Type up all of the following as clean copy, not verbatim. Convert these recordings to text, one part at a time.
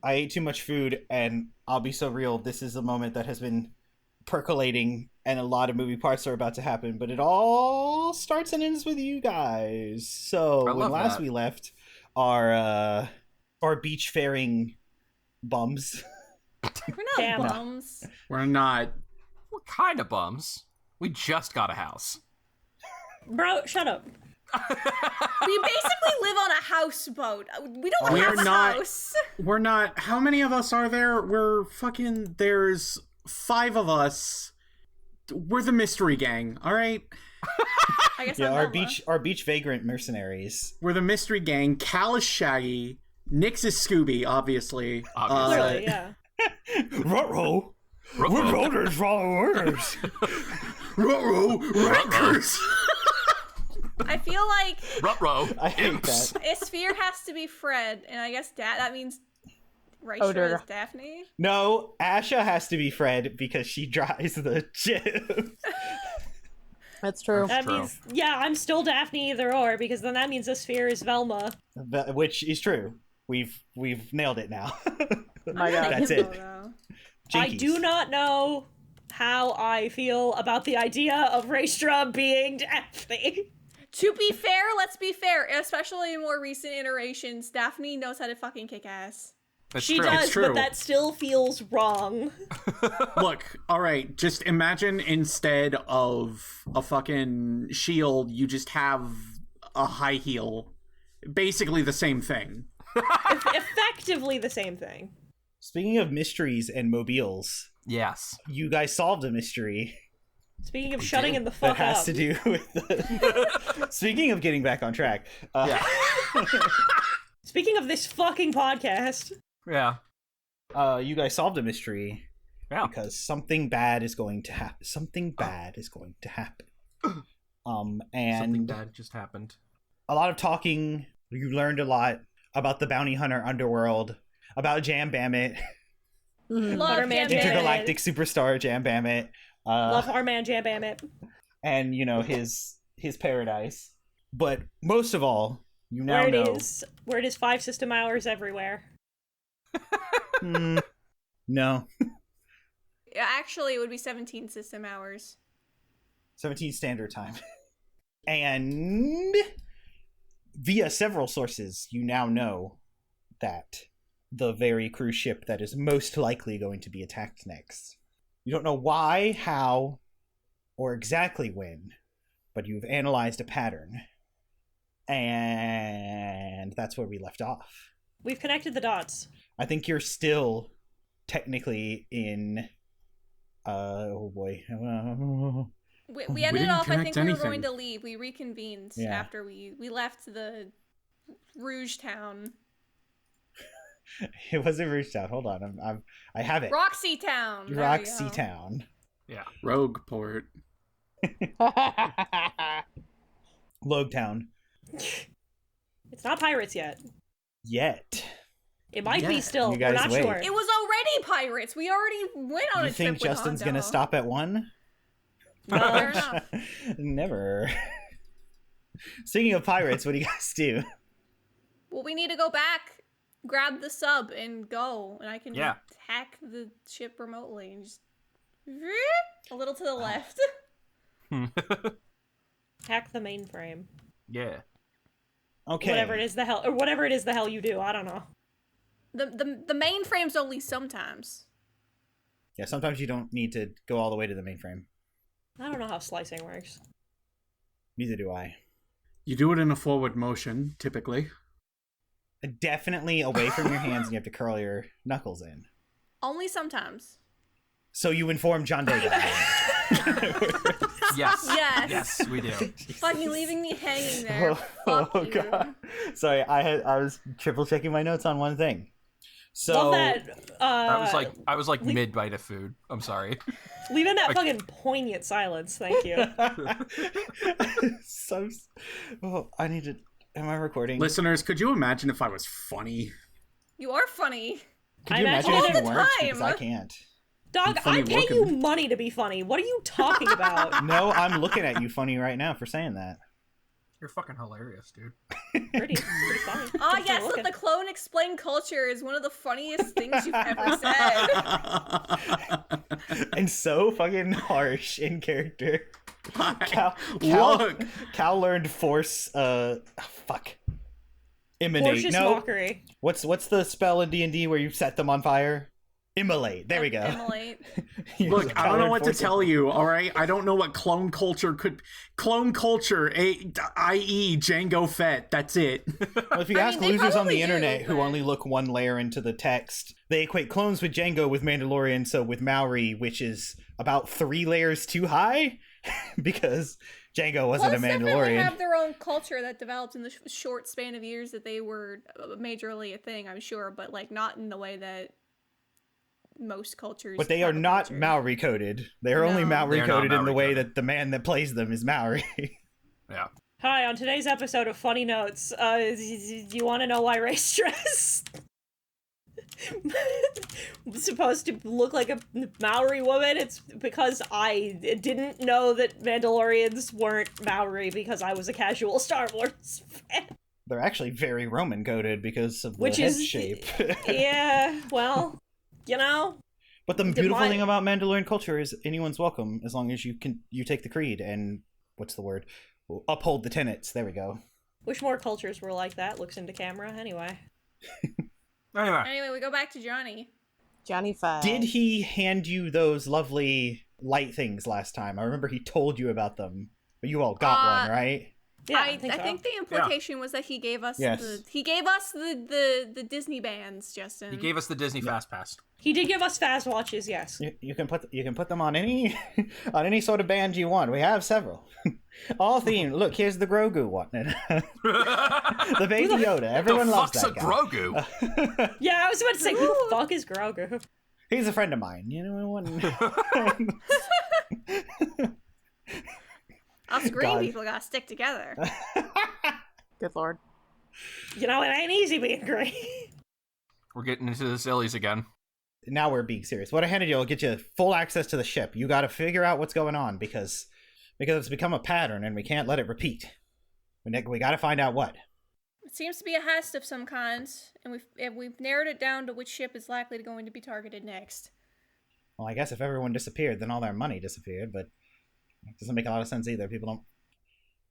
I ate too much food, and I'll be so real, this is a moment that has been percolating, and a lot of movie parts are about to happen, but it all starts and ends with you guys. So when last we left our beach faring bums. We're not bums. No. We're not. What kind of bums? We just got a house. Bro, shut up. We basically live on a houseboat. We don't have a house. We're not. How many of us are there? There's 5 of us. We're the mystery gang, all right? I guess our beach vagrant mercenaries. We're the mystery gang. Cal is Shaggy. Nix is Scooby, obviously. Clearly, yeah. Ruh-roh. We're voters, wrong orders. Ruh-roh, Rutgers. I feel like Ruh-roh. I hate that. Esphere has to be Fred, and I guess that means Raestra is Daphne. No, Ashaa has to be Fred because she drives the ship. That's true. That means, yeah, I'm still Daphne either or, because then that means Esphere is Velma. Which is true. We've nailed it now. My God. That's it. I do not know how I feel about the idea of Raestra being Daphne. To be fair, let's be fair. Especially in more recent iterations, Daphne knows how to fucking kick ass. She does, but that still feels wrong. Look, alright, just imagine instead of a fucking shield, you just have a high heel. Basically the same thing. Effectively the same thing. Speaking of mysteries and mobiles. Yes. You guys solved a mystery. Speaking of shutting in the fuck up. That has to do with the... Speaking of getting back on track. Yeah. Speaking of this fucking podcast. Yeah. You guys solved a mystery. Yeah. Because something bad is going to happen. Something bad is going to happen. And something bad just happened. A lot of talking. You learned a lot about the bounty hunter underworld, about Jam Bammit. Love Jam Intergalactic superstar Jam Bammit. Love our man Jam Bammit. And, you know, his paradise. But most of all, you now know... Where it is 5 system hours everywhere. No. Actually, it would be 17 system hours. 17 standard time. And via several sources, you now know that the very cruise ship that is most likely going to be attacked next. You don't know why, how, or exactly when, but you've analyzed a pattern. And that's where we left off. We've connected the dots. I think you're still technically in... oh boy. We ended off, I think we were going to leave. We reconvened after we left the Rouge Town. It wasn't Rouge Town. Hold on. I have it. Roxy Town. Roxy Town. Yeah. Rogueport. Logue Town. It's not pirates yet. Yet. It might be still. We're not sure. It was already pirates. We already went on a trip with Hondo. You think Justin's going to stop at 1? No. Fair enough. Never. Speaking of pirates, what do you guys do? Well, we need to go back, grab the sub, and go. And I can hack the ship remotely and just... a little to the left. Hack the mainframe. Yeah. Okay. Whatever it is the hell you do. I don't know. The mainframe's only sometimes. Yeah, sometimes you don't need to go all the way to the mainframe. I don't know how slicing works. Neither do I. You do it in a forward motion, typically. Definitely away from your hands, and you have to curl your knuckles in. Only sometimes. So you inform John Day. Yes. Yes. Yes, we do. Fucking leaving me hanging there. Fuck you. God. Sorry, I was triple checking my notes on one thing. So love that. I was like mid bite of food. I'm sorry. Leave in that fucking poignant silence. Thank you. I need to. Am I recording? Listeners, could you imagine if I was funny? You are funny. Could you imagine if you weren't? Because I can't. Dog, I pay you money to be funny. What are you talking about? No, I'm looking at you funny right now for saying that. You're fucking hilarious, dude. Pretty funny. Oh, yes, the clone explained culture is one of the funniest things you've ever said. And so fucking harsh in character. Cal learned force, Emanate. Forcious no. mockery. What's the spell in D&D where you set them on fire? Immolate. There we go. Immolate. Look, I don't know what to tell you, all right? I don't know what clone culture Clone culture, i.e. Jango Fett. That's it. Well, if you ask losers on the internet who only look one layer into the text, they equate clones with Jango with Mandalorian, so with Maori, which is about 3 layers too high, because Jango wasn't a Mandalorian. Definitely have their own culture that developed in the short span of years that they were majorly a thing, I'm sure, but like not in the way that most cultures. But they are not Maori coded. They are only Maori coded in the way that the man that plays them is Maori. Yeah. Hi, on today's episode of Funny Notes, do you want to know why Raestra is supposed to look like a Maori woman? It's because I didn't know that Mandalorians weren't Maori because I was a casual Star Wars fan. They're actually very Roman coded because of the head shape. Yeah, well, you know. But the beautiful thing about Mandalorian culture is anyone's welcome as long as you take the creed and what's the word? Uphold the tenets. There we go. Wish more cultures were like that. Looks into camera. Anyway, we go back to Johnny. Johnny 5. Did he hand you those lovely light things last time? I remember he told you about them, but you all got one, right? Yeah, I think the implication was that he gave us the Disney bands, Justin. He gave us the Disney Fast Pass. He did give us fast watches, yes. You can put them on any on any sort of band you want. We have several, all themed. Look, here's the Grogu one, the baby Yoda. Everyone loves that guy. Grogu? Yeah, I was about to say, who the fuck is Grogu? He's a friend of mine. You know what? Us green people gotta stick together. Good lord. You know, it ain't easy being green. We're getting into the sillies again. Now we're being serious. What I handed you will get you full access to the ship. You got to figure out what's going on because it's become a pattern and we can't let it repeat. We got to find out what. It seems to be a heist of some kind, and we've narrowed it down to which ship is likely to be targeted next. Well, I guess if everyone disappeared, then all their money disappeared, but it doesn't make a lot of sense either. People don't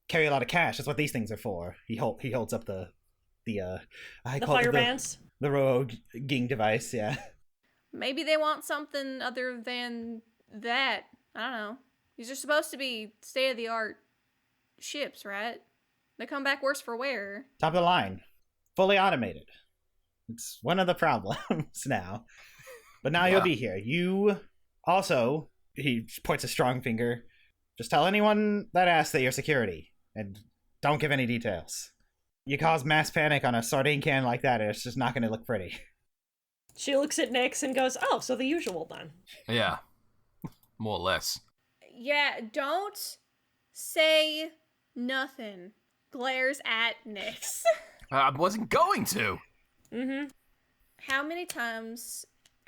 carry a lot of cash. That's what these things are for. He holds up the fire bands. The roguing device, yeah. Maybe they want something other than that. I don't know. These are supposed to be state-of-the-art ships, right? They come back worse for wear. Top of the line. Fully automated. It's one of the problems now. But now you'll be here. You also, he points a strong finger, just tell anyone that asks that you're security. And don't give any details. You cause mass panic on a sardine can like that, and it's just not going to look pretty. She looks at Nyx and goes, oh, so the usual then. Yeah. More or less. Yeah, don't say nothing. Glares at Nyx. I wasn't going to. Mm-hmm. How many times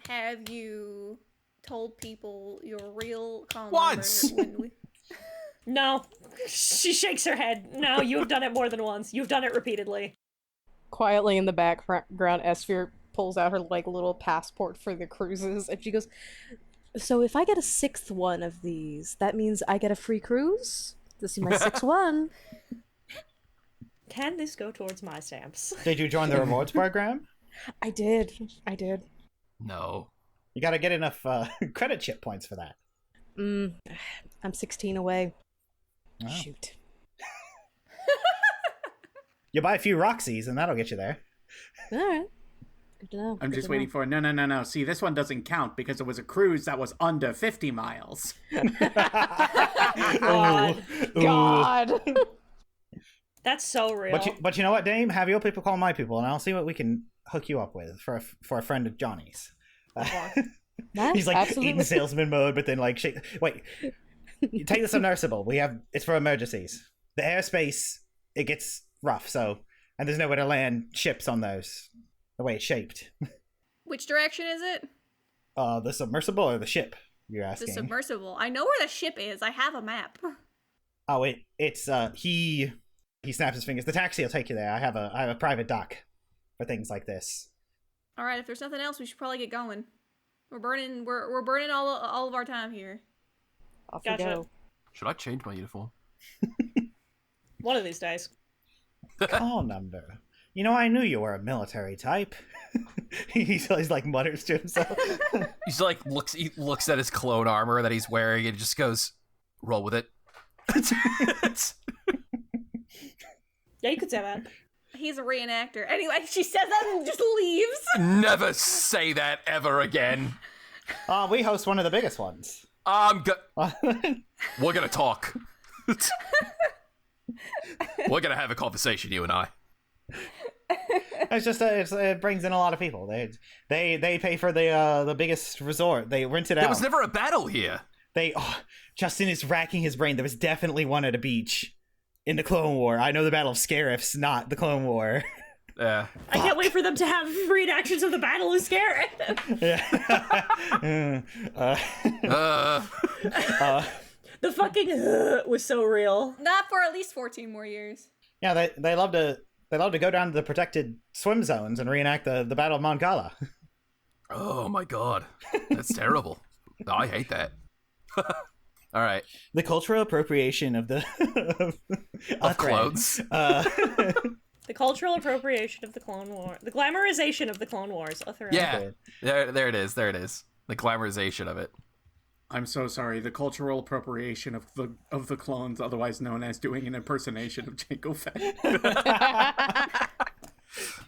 have you told people your real call Once! number? No. She shakes her head. No, you have done it more than once. You've done it repeatedly. Quietly in the background, Esphere pulls out her little passport for the cruises, and she goes, so if I get a 6th one of these, that means I get a free cruise? This is my 6th one. Can this go towards my stamps? Did you join the rewards program? I did. No. You gotta get enough credit chip points for that. I'm 16 away. Oh. Shoot. You buy a few Roxys and that'll get you there. Alright. Good to know. I'm just waiting for no. See, this one doesn't count because it was a cruise that was under 50 miles. God. That's so real. But you know what, Dame? Have your people call my people, and I'll see what we can hook you up with for a friend of Johnny's. He's like absolutely. in salesman mode, but then like, wait, you take the submersible. It's for emergencies. The airspace, it gets rough, and there's nowhere to land ships on those. The way it's shaped. Which direction is it? The submersible or the ship? You're asking. The submersible. I know where the ship is. I have a map. Oh, it's he He snaps his fingers. The taxi will take you there. I have a private dock for things like this. All right, if there's nothing else, we should probably get going. We're burning all of our time here. Off we Gotcha. go. Should I change my uniform? One of these days. Call number. You know, I knew you were a military type. he's like mutters to himself. He's like he looks at his clone armor that he's wearing and just goes, "Roll with it." Yeah, you could say that. He's a reenactor. Anyway, she says that and just leaves. Never say that ever again. We host one of the biggest ones. We're gonna talk. We're gonna have a conversation, you and I. It's just it brings in a lot of people. They pay for the biggest resort. They rent it out. There was never a battle here. Justin is racking his brain. There was definitely one at a beach in the Clone War. I know the Battle of Scarif's not the Clone War. I can't wait for them to have reenactions of the Battle of Scarif. The fucking was so real. Not for at least 14 more years. Yeah, they love to go down to the protected swim zones and reenact the Battle of Mon Cala. Oh my god, that's terrible. I hate that. All right. The cultural appropriation of the of clothes. The cultural appropriation of the Clone War. The glamorization of the Clone Wars. Yeah, there it is. There it is. The glamorization of it. I'm so sorry. The cultural appropriation of the clones, otherwise known as doing an impersonation of Jango Fett.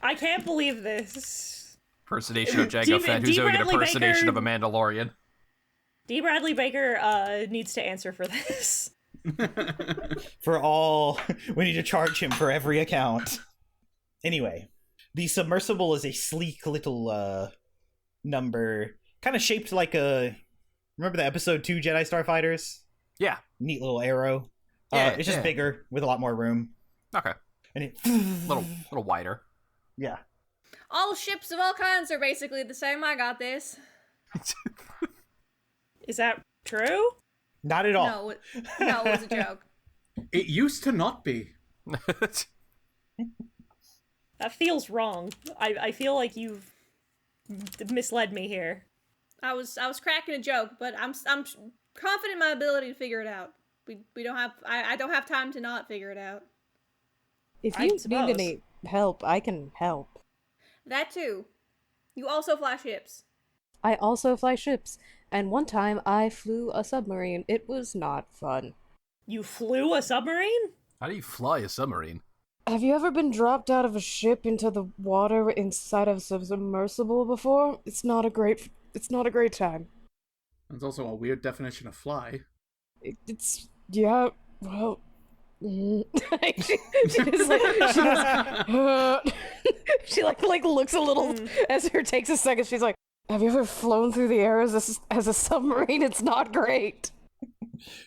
I can't believe this. Impersonation of Jango Fett, who's doing an impersonation of a Mandalorian. D. Bradley Baker needs to answer for this. For all, we need to charge him for every account. Anyway, the submersible is a sleek little number, kind of shaped like a. Remember the episode 2 Jedi Starfighters? Yeah. Neat little arrow. Yeah, it's just bigger with a lot more room. Okay. And it little wider. Yeah. All ships of all kinds are basically the same. I got this. Is that true? Not at all. No, it was a joke. It used to not be. That feels wrong. I feel like you've misled me here. I was cracking a joke, but I'm confident in my ability to figure it out. We don't have I don't have time to not figure it out. If you need any help, I can help. That too. You also fly ships. I also fly ships, and one time I flew a submarine. It was not fun. You flew a submarine? How do you fly a submarine? Have you ever been dropped out of a ship into the water inside of a submersible before? It's not a great time. That's also a weird definition of fly. Yeah, well... she looks a little as her takes a second. She's like, have you ever flown through the air as a submarine? It's not great.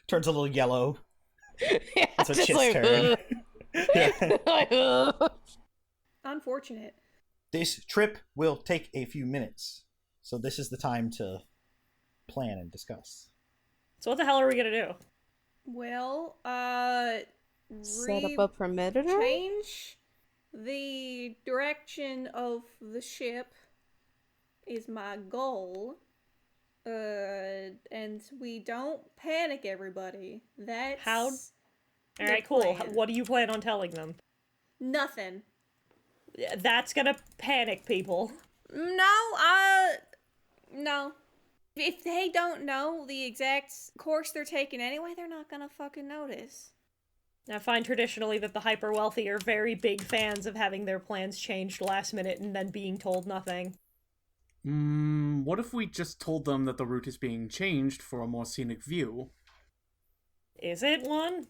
Turns a little yellow. Yeah, that's a chit's turn. Unfortunate. This trip will take a few minutes, so this is the time to plan and discuss. So what the hell are we gonna do? Well, set up a perimeter? Change the direction of the ship is my goal. And we don't panic everybody. That's how. Alright, cool. What do you plan on telling them? Nothing. That's gonna panic people. No. If they don't know the exact course they're taking anyway, they're not gonna fucking notice. I find traditionally that the hyper-wealthy are very big fans of having their plans changed last minute and then being told nothing. What if we just told them that the route is being changed for a more scenic view? Is it one?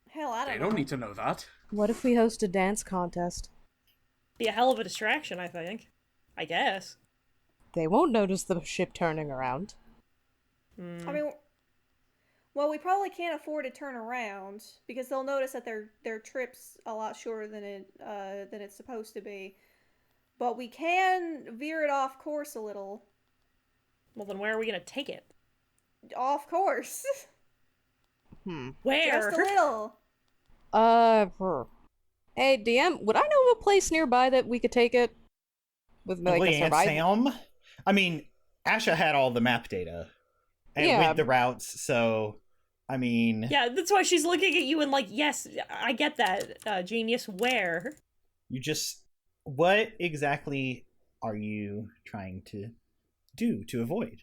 Hell, I don't know. They don't need to know that. What if we host a dance contest? Be a hell of a distraction, I think. I guess. They won't notice the ship turning around. I mean, well, we probably can't afford to turn around because they'll notice that their trip's a lot shorter than it's supposed to be. But we can veer it off course a little. Well, then where are we gonna take it? Off course. Where? Just a little. Hey, DM, would I know of a place nearby that we could take it? With like a survival? Sam? I mean, Asha had all the map data. And Yeah. with the routes, so... I mean... Yeah, that's why she's looking at you and like, yes, I get that, genius. Where? You just... What exactly are you trying to do to avoid?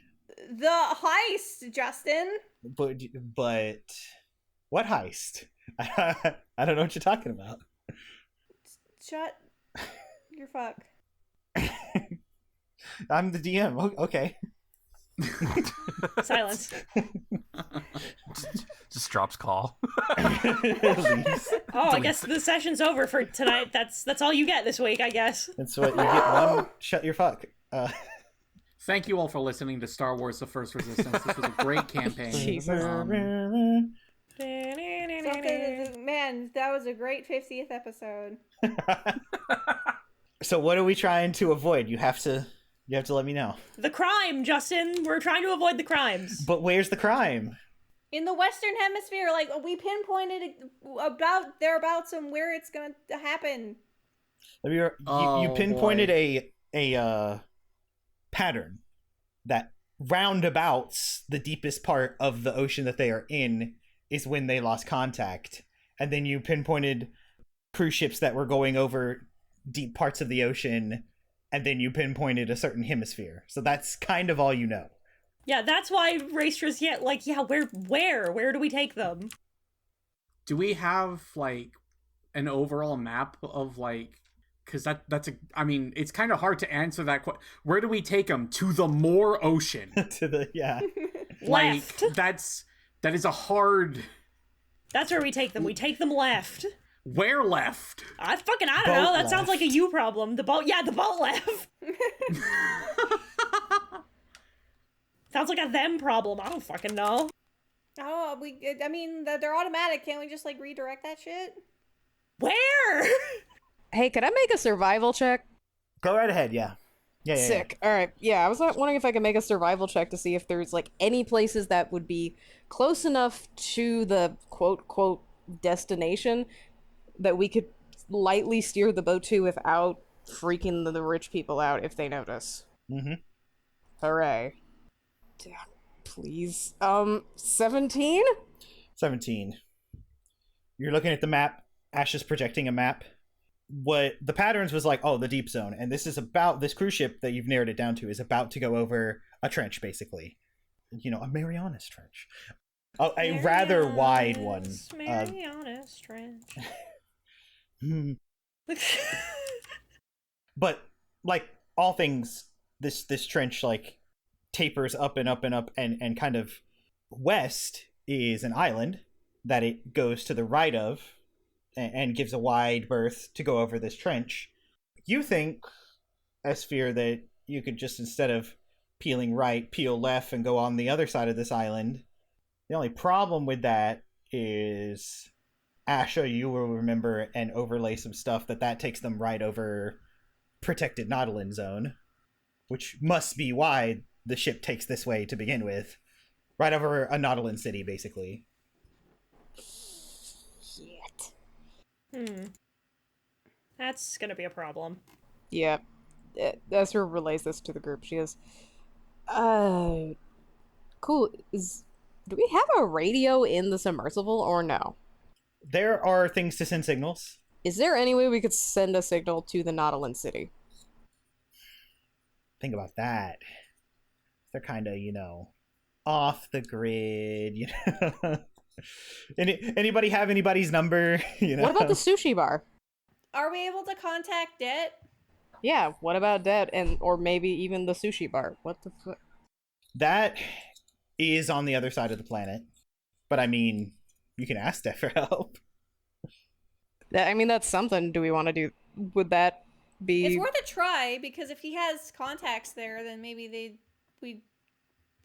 The heist, Justin. But what heist? I don't know what you're talking about. Shut your fuck. I'm the DM. Okay. Silence. Just drops call. Leaves. Oh, I guess the session's over for tonight. That's all you get this week, I guess. That's what you get. One shut your fuck. Thank you all for listening to Star Wars: The First Resistance. This was a great campaign. Jesus. Man, that was a great 50th episode. So what are we trying to avoid? You have to let me know. The crime, Justin. We're trying to avoid the crimes. But where's the crime? In the Western Hemisphere, like, we pinpointed about thereabouts and where it's gonna happen. You pinpointed a pattern that roundabouts the deepest part of the ocean that they are in is when they lost contact, and then you pinpointed cruise ships that were going over deep parts of the ocean, and then you pinpointed a certain hemisphere. So that's kind of all you know. Yeah, that's why Raestra's where do we take them? Do we have like an overall map of like, because that's I mean, it's kind of hard to answer that question. Where do we take them? To the Moor Ocean. To the Left. Like that is a hard. That's where we take them. We take them left. Where left? I don't Boat know. That sounds like a left. you problem. The boat left. Sounds like a them problem. I don't fucking know. Oh, I mean, they're automatic. Can't we just, like, redirect that shit? Where? Hey, could I make a survival check? Go right ahead. Yeah. Sick. All right. Yeah, I was wondering if I could make a survival check to see if there's like any places that would be close enough to the quote destination that we could lightly steer the boat to without freaking the rich people out if they notice. Mm-hmm. Hooray. Damn, please. 17? 17. You're looking at the map. Ash is projecting a map. What the patterns was like, the deep zone. And this cruise ship that you've narrowed it down to is about to go over a trench, basically. You know, a Marianas Trench. A rather wide one. Marianas Trench. But, like, all things, this trench, like, tapers up and up and up, and kind of west is an island that it goes to the right of, and gives a wide berth to go over this trench. You think, Esphere, that you could just, instead of peeling right, peel left and go on the other side of this island. The only problem with that is, Asha, you will remember and overlay some stuff that takes them right over protected Nautilin zone, which must be why the ship takes this way to begin with. Right over a Nautilin city, basically. That's gonna be a problem. Yeah. Ezra relays this to the group. She goes, cool. Do we have a radio in the submersible or no? There are things to send signals. Is there any way we could send a signal to the Nautilin city? Think about that. They're kind of, off the grid, Anybody have anybody's number? What about the sushi bar? Are we able to contact Det? Yeah, what about that? Or maybe even the sushi bar. What the fuck? That is on the other side of the planet. But I mean, you can ask Det for help. I mean, that's something. Do we want to do? Would that be? It's worth a try, because if he has contacts there, then maybe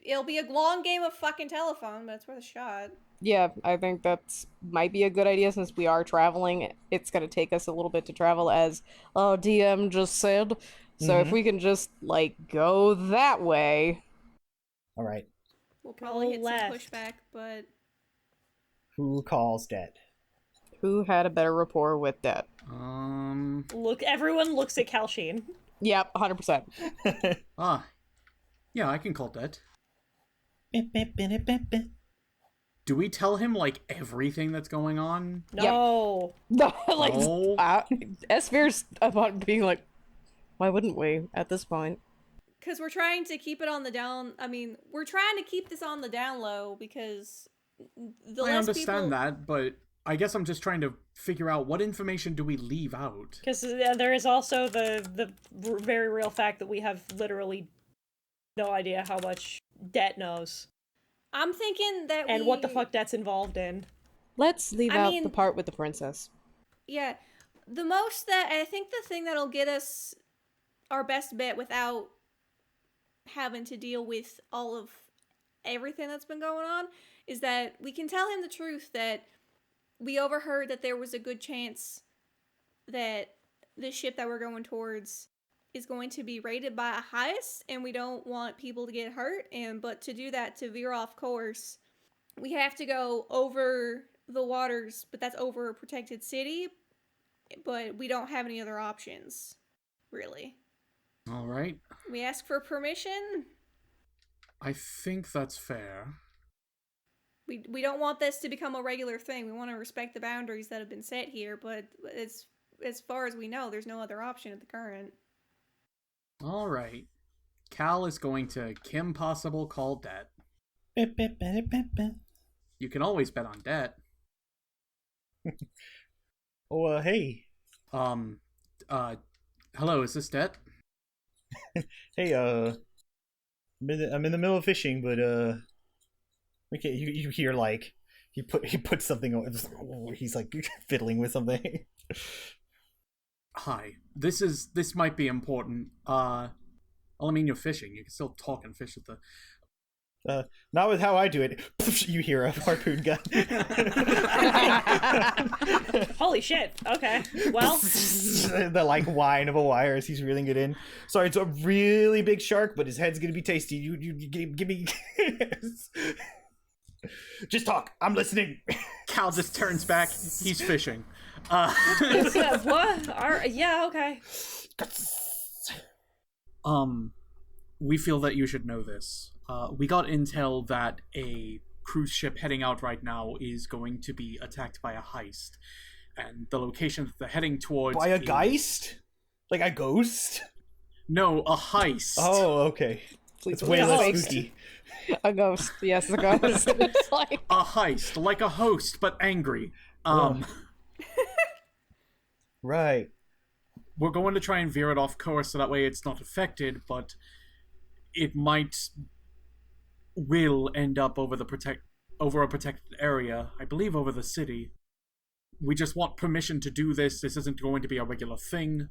it'll be a long game of fucking telephone, but it's worth a shot. Yeah, I think that might be a good idea since we are traveling. It's going to take us a little bit to travel, as DM just said. So if we can just, go that way. All right. We'll probably hit left. some pushback, but... Who calls Det? Who had a better rapport with that? Look, everyone looks at Kalsheen. Yep, 100%. Yeah, I can call that. Do we tell him, like, everything that's going on? No. No, like, No. Esphere's about being like, why wouldn't we at this point? Because we're trying to keep it on the down. I mean, we're trying to keep this on the down low because the I less understand people... that, but I guess I'm just trying to figure out what information do we leave out? Because there is also the very real fact that we have literally no idea how much Det knows. I'm thinking that and what the fuck Det's involved in. Let's leave out the part with the princess. Yeah. The most that... I think the thing that'll get us our best bet without having to deal with all of everything that's been going on is that we can tell him the truth that we overheard that there was a good chance that the ship that we're going towards is going to be raided by a heist, and we don't want people to get hurt. But to do that, to veer off course, we have to go over the waters, but that's over a protected city. But we don't have any other options, really. All right. We ask for permission. I think that's fair. We don't want this to become a regular thing. We want to respect the boundaries that have been set here, but as far as we know, there's no other option at the current. All right. Cal is going to Kim Possible call Det. You can always bet on Det. Oh, hey. Hello, is this Det? Hey, I'm in the middle of fishing, but okay, you hear like he put something on. He's like fiddling with something. Hi, this might be important. Well, I mean, you're fishing. You can still talk and fish at the. Not with how I do it. You hear a harpoon gun. Holy shit. Okay. Well. The like whine of a wire as he's reeling it in. Sorry, it's a really big shark, but his head's gonna be tasty. You give me. Just talk. I'm listening. Cal just turns back. He's fishing. What? Yeah. Okay. We feel that you should know this. We got intel that a cruise ship heading out right now is going to be attacked by a heist. And the location that they're heading towards by a geist? Like a ghost? No, a heist. Oh, okay. It's way less spooky. A ghost. Yes, a ghost. It's like... A heist, like a host, but angry. Right. We're going to try and veer it off course so that way it's not affected, but it will end up over a protected area, I believe over the city. We just want permission to do this. This isn't going to be a regular thing.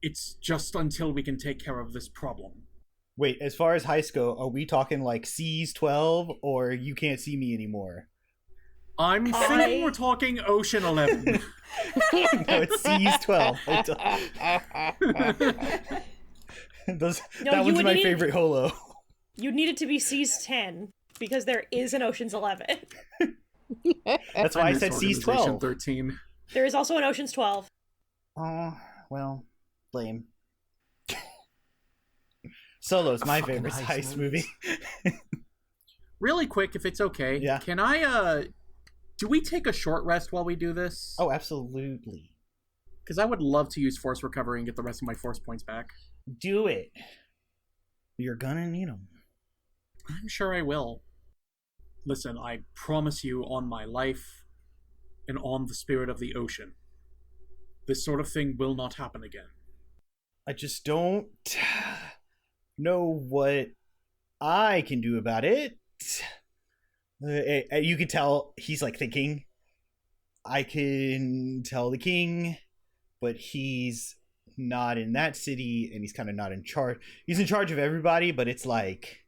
It's just until we can take care of this problem. Wait, as far as heists go, are we talking like Seas 12 or You Can't See Me Anymore? I'm thinking we're talking Ocean 11. No, it's Seas 12. That one's my favorite holo. You need it to be Seas 10 because there is an Ocean's 11. That's why I said Seas 12. 13. There is also an Ocean's 12. Oh, well, lame. Solo's my favorite heist movie. Really quick, if it's okay. Yeah. Can I, do we take a short rest while we do this? Oh, absolutely. Because I would love to use force recovery and get the rest of my force points back. Do it. You're gonna need them. I'm sure I will. Listen, I promise you on my life and on the spirit of the ocean, this sort of thing will not happen again. I just don't know what I can do about it. You can tell he's like thinking. I can tell the king, but he's not in that city and he's kind of not in charge. He's in charge of everybody, but it's like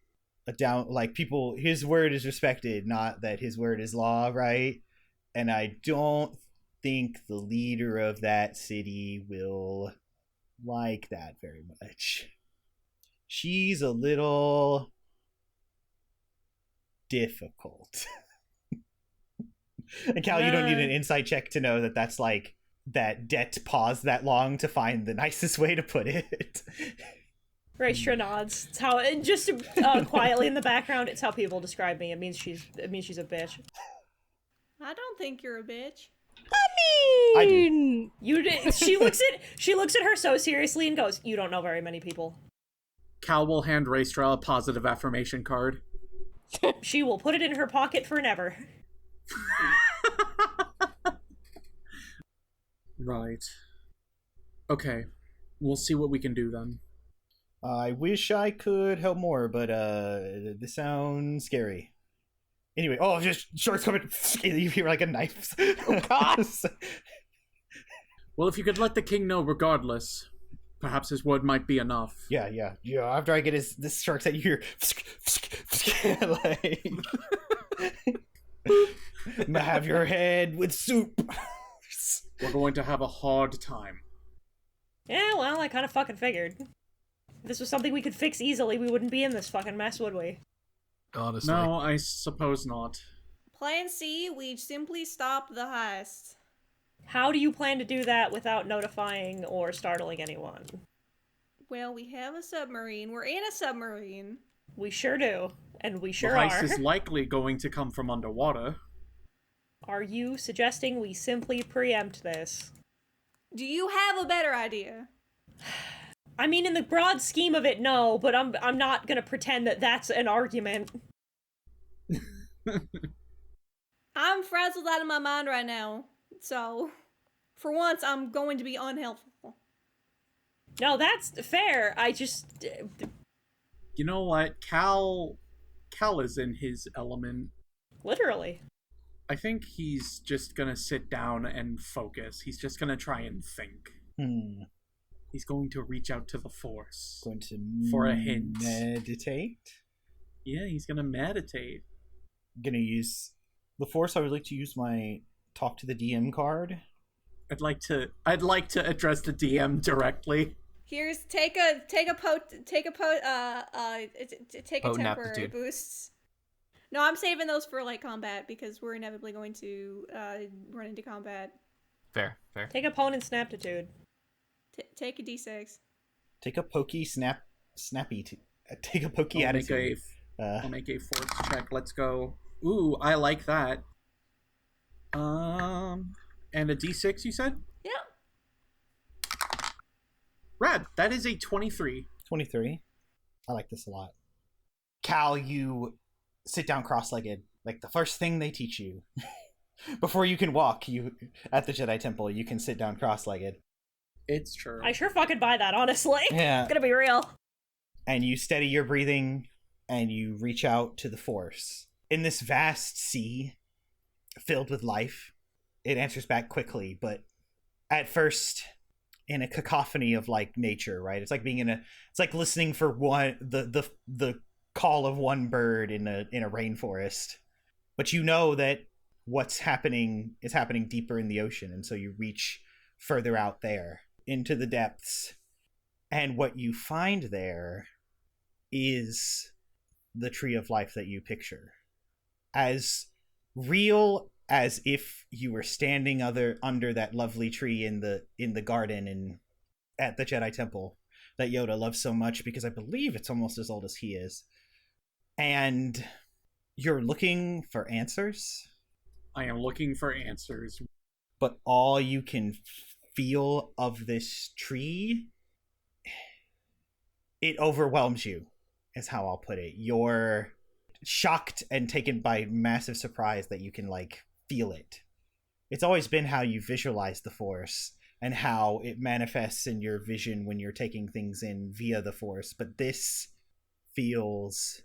people, his word is respected, not that his word is law, right? And I don't think the leader of that city will like that very much. She's a little difficult. And Cal, you don't need an insight check to know that that's like that Det paused that long to find the nicest way to put it. Raestra nods. It's how, and just quietly in the background, it's how people describe me. It means she's a bitch. I don't think you're a bitch. I do. You did. She looks at her so seriously and goes, "You don't know very many people." Cal will hand Raestra a positive affirmation card. She will put it in her pocket for never. Right. Okay. We'll see what we can do then. I wish I could help more, but this sounds scary. Anyway, just sharks coming. You hear like a knife. Oh God! Well, if you could let the king know regardless, perhaps his word might be enough. Yeah. After I get this shark's head, you hear like, have your head with soup. We're going to have a hard time. Yeah, well, I kind of fucking figured. If this was something we could fix easily, we wouldn't be in this fucking mess, would we? Honestly. No, I suppose not. Plan C, we simply stop the heist. How do you plan to do that without notifying or startling anyone? Well, we have a submarine. We're in a submarine. We sure do. And we sure the heist are. is likely going to come from underwater. Are you suggesting we simply preempt this? Do you have a better idea? I mean, in the broad scheme of it, no, but I'm not gonna pretend that that's an argument. I'm frazzled out of my mind right now, so for once I'm going to be unhelpful. No, that's fair. I just... You know what? Cal is in his element. Literally. I think he's just gonna sit down and focus. He's just gonna try and think. He's going to reach out to the Force. Going to for a hint. Meditate. Yeah, he's gonna meditate. I'm gonna use the Force. I would like to use my talk to the DM card. I'd like to address the DM directly. Here's take a temporary aptitude. boost. No, I'm saving those for like combat because we're inevitably going to run into combat. Fair. Take opponent's snaptitude. Take a d6. Take a pokey snappy. Take a pokey attitude. I'll make a force check. Let's go. Ooh, I like that. And a d6, you said? Yeah. Rad. That is a 23. 23. I like this a lot. Cal, you sit down cross-legged. Like the first thing they teach you. Before you can walk, at the Jedi Temple, you can sit down cross-legged. It's true. I sure fucking buy that, honestly. Yeah. I'm gonna be real. And you steady your breathing, and you reach out to the Force. In this vast sea, filled with life, it answers back quickly, but at first, in a cacophony of like nature, right? It's like being it's like listening for the call of one bird in a rainforest. But you know that what's happening is happening deeper in the ocean, and so you reach further out there into the depths. And what you find there is the tree of life that you picture. As real as if you were standing under that lovely tree in the garden and at the Jedi Temple that Yoda loves so much, because I believe it's almost as old as he is. And you're looking for answers. I am looking for answers. But all you can feel of this tree, it overwhelms you, is how I'll put it. You're shocked and taken by massive surprise that you can like feel it. It's always been how you visualize the Force and how it manifests in your vision when you're taking things in via the Force, but this feels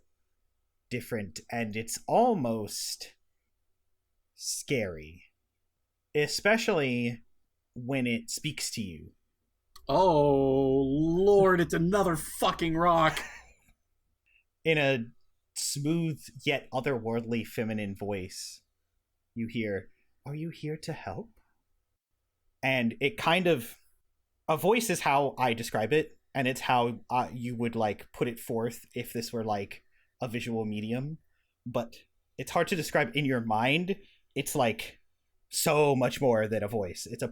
different, and it's almost scary, especially when it speaks to you. Oh Lord, it's another fucking rock. In a smooth yet otherworldly feminine voice, you hear, "Are you here to help?" And it kind of, a voice is how I describe it, and it's how you would like put it forth if this were like a visual medium, but it's hard to describe in your mind. It's like so much more than a voice. It's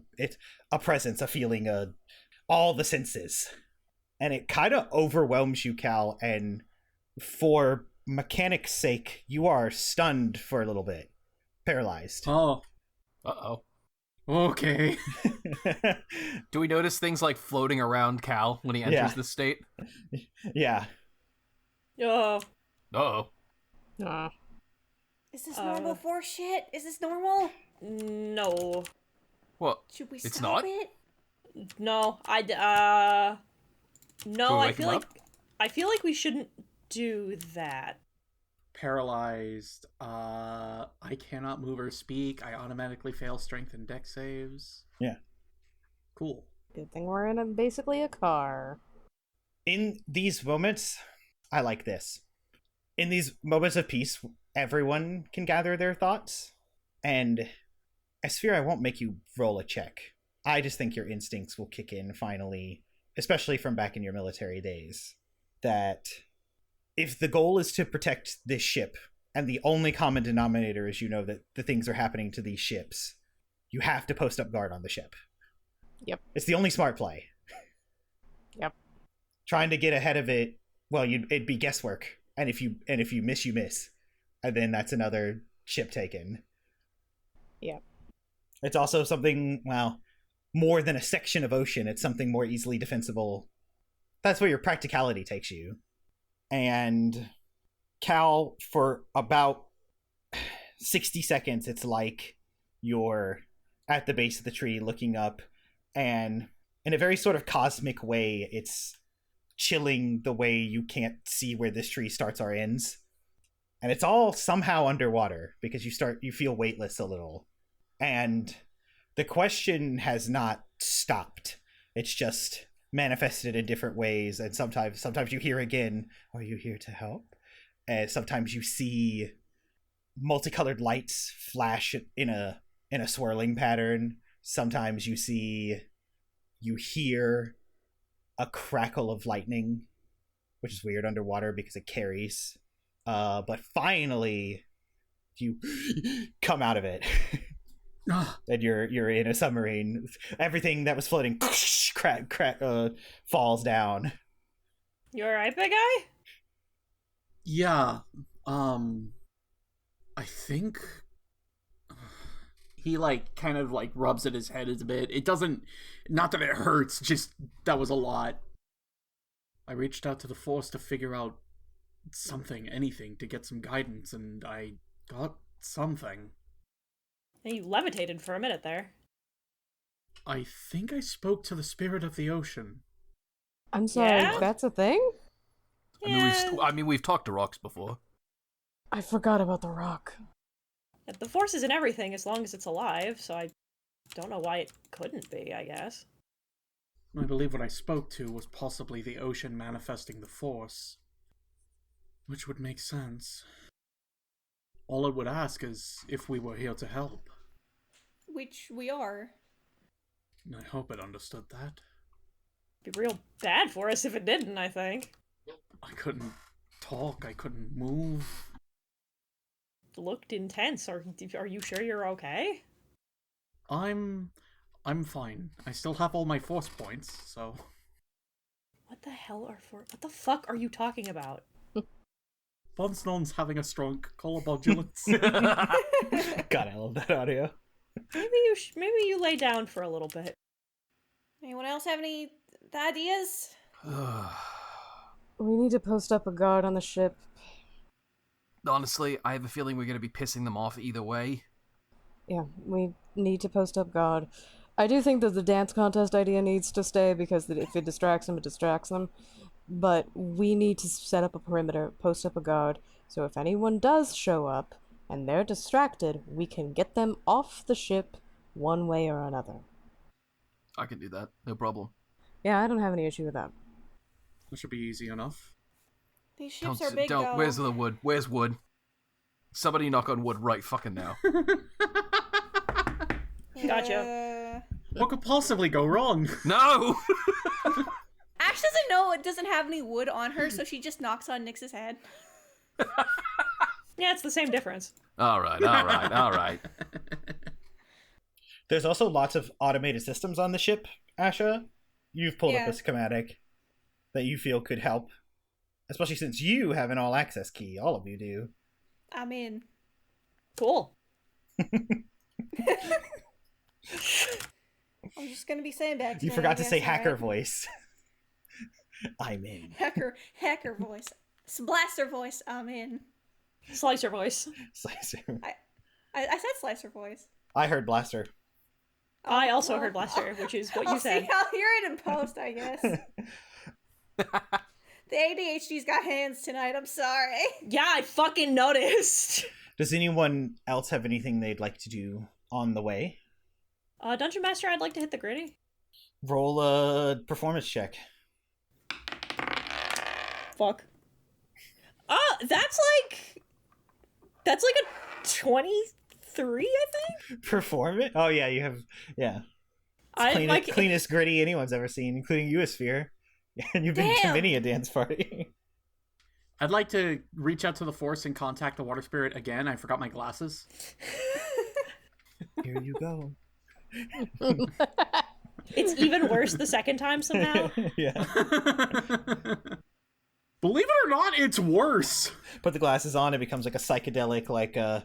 a presence, a feeling, all the senses. And it kind of overwhelms you, Cal, and for mechanic's sake, you are stunned for a little bit. Paralyzed. Oh. Uh-oh. Okay. Do we notice things like floating around Cal when he enters the state? Yeah. Oh. Uh-oh. Is this normal force shit? Is this normal? No. What? Should we It's stop not? it? No, no, we I wake feel him like up? I feel like we shouldn't do that. Paralyzed. I cannot move or speak. I automatically fail strength and dex saves. Yeah. Cool. Good thing we're in basically a car. In these moments, I like this. In these moments of peace, everyone can gather their thoughts. And Esphere, I won't make you roll a check. I just think your instincts will kick in finally, especially from back in your military days, that if the goal is to protect this ship, and the only common denominator is that the things are happening to these ships, you have to post up guard on the ship. Yep. It's the only smart play. Yep. Trying to get ahead of it, well, it'd be guesswork. And if you miss, you miss. And then that's another ship taken. Yep. It's also something, well, more than a section of ocean. It's something more easily defensible. That's where your practicality takes you. And Cal, for about 60 seconds, it's like you're at the base of the tree looking up, and in a very sort of cosmic way, it's chilling the way you can't see where this tree starts or ends. And it's all somehow underwater because you feel weightless a little. And the question has not stopped. It's just manifested in different ways, and sometimes you hear again, "Are you here to help?" And sometimes you see multicolored lights flash in a swirling pattern. Sometimes you hear a crackle of lightning, which is weird underwater because it carries. But finally, you come out of it. And you're in a submarine. Everything that was floating falls down. You alright, big guy? Yeah. I think he kind of rubs at his head a bit. It doesn't, not that it hurts, just that was a lot. I reached out to the Force to figure out something, anything, to get some guidance, and I got something. And you levitated for a minute there. I think I spoke to the spirit of the ocean. I'm sorry, Yeah? that's a thing? We've talked to rocks before. I forgot about the rock. The Force isn't everything as long as it's alive, so I don't know why it couldn't be, I guess. I believe what I spoke to was possibly the ocean manifesting the Force. Which would make sense. All it would ask is if we were here to help. Which we are. I hope it understood that. It'd be real bad for us if it didn't, I think. I couldn't talk, I couldn't move. Looked intense. Are you sure you're okay? I'm fine. I still have all my force points, so... What the fuck are you talking about? Bonsnon's having a strong collarbondulance. God, I love that audio. Maybe you lay down for a little bit. Anyone else have any ideas? We need to post up a guard on the ship. Honestly, I have a feeling we're going to be pissing them off either way. Yeah, we need to post up guard. I do think that the dance contest idea needs to stay because if it distracts them, it distracts them. But we need to set up a perimeter, post up a guard, so if anyone does show up and they're distracted, we can get them off the ship one way or another. I can do that, no problem. Yeah, I don't have any issue with that. That should be easy enough. These ships are big, though. Where's the wood? Where's wood? Somebody knock on wood right fucking now. Gotcha. What could possibly go wrong? No! Ash doesn't know it doesn't have any wood on her, so she just knocks on Nyx's head. Yeah, it's the same difference. Alright. There's also lots of automated systems on the ship, Asha. You've pulled up a schematic that you feel could help. Especially since you have an all-access key. All of you do. I'm in. Cool. I'm just gonna be saying back to You forgot to say hacker voice. I'm in. Hacker voice. Blaster voice. I'm in. Slicer voice. Slicer. I said slicer voice. I heard blaster. I also heard blaster, which is what you said. I'll hear it in post, I guess. The ADHD's got hands tonight. I'm sorry. Yeah, I fucking noticed. Does anyone else have anything they'd like to do on the way? Dungeon Master, I'd like to hit the gritty. Roll a performance check. Fuck. That's like a 23, I think? Perform it? Oh, yeah, you have... Yeah. Cleanest gritty anyone's ever seen, including you, Esphere. And you've been to many a dance party. I'd like to reach out to the Force and contact the Water Spirit again. I forgot my glasses. Here you go. It's even worse the second time somehow. Yeah. Believe it or not, it's worse. Put the glasses on, it becomes like a psychedelic, like a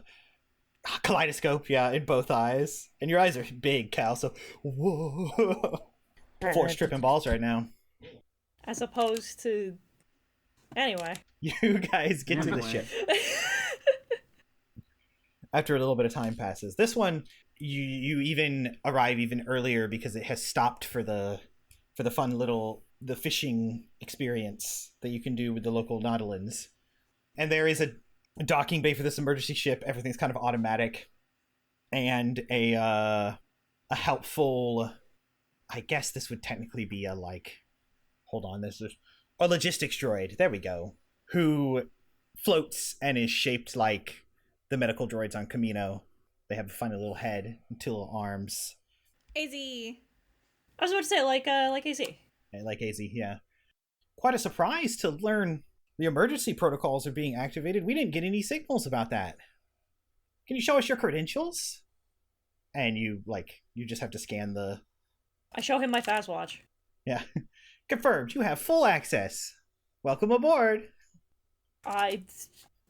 kaleidoscope, in both eyes. And your eyes are big, Cal, so whoa. Force tripping balls right now. As opposed to... Anyway. You guys get to the ship. After a little bit of time passes. This one, you even arrive even earlier because it has stopped for the fun little... the fishing experience that you can do with the local Naudilans. And there is a docking bay for this emergency ship. Everything's kind of automatic. And a helpful... I guess this would technically be a, like... Hold on, this is a logistics droid. There we go. Who floats and is shaped like the medical droids on Camino. They have a funny little head and two little arms. AZ. I was about to say, like AZ. Like AZ, yeah. Quite a surprise to learn the emergency protocols are being activated. We didn't get any signals about that. Can you show us your credentials? And you just have to scan the... I show him my fast watch. Yeah. Confirmed, you have full access. Welcome aboard. I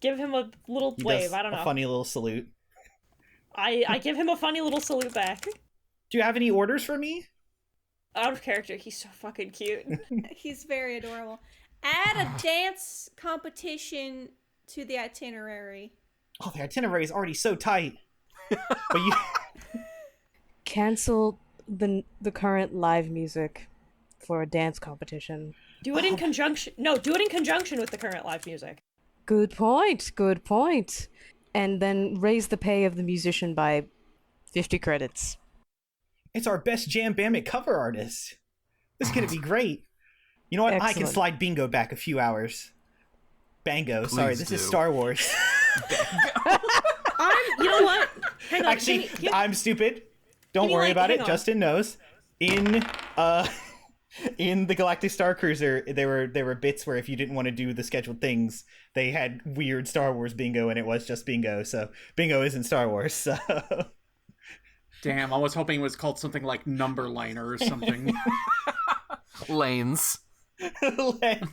give him a little wave, I don't know. A funny little salute. I give him a funny little salute back. Do you have any orders for me? Out of character, he's so fucking cute. He's very adorable. Add a dance competition to the itinerary. Oh, the itinerary is already so tight. But you... Cancel the current live music for a dance competition. Do it in conjunction. No, do it in conjunction with the current live music. Good point. And then raise the pay of the musician by 50 credits. It's our best Jam Bandit cover artist. This is gonna be great. You know what? Excellent. I can slide Bingo back a few hours. Bango. Sorry, this is Star Wars. You know what? Hang on. Actually, I'm stupid. Don't worry about it. Justin knows. In the Galactic Star Cruiser, there were bits where if you didn't want to do the scheduled things, they had weird Star Wars bingo, and it was just bingo. So bingo isn't Star Wars. So. Damn, I was hoping it was called something like Number Liner or something. Lanes. Lanes.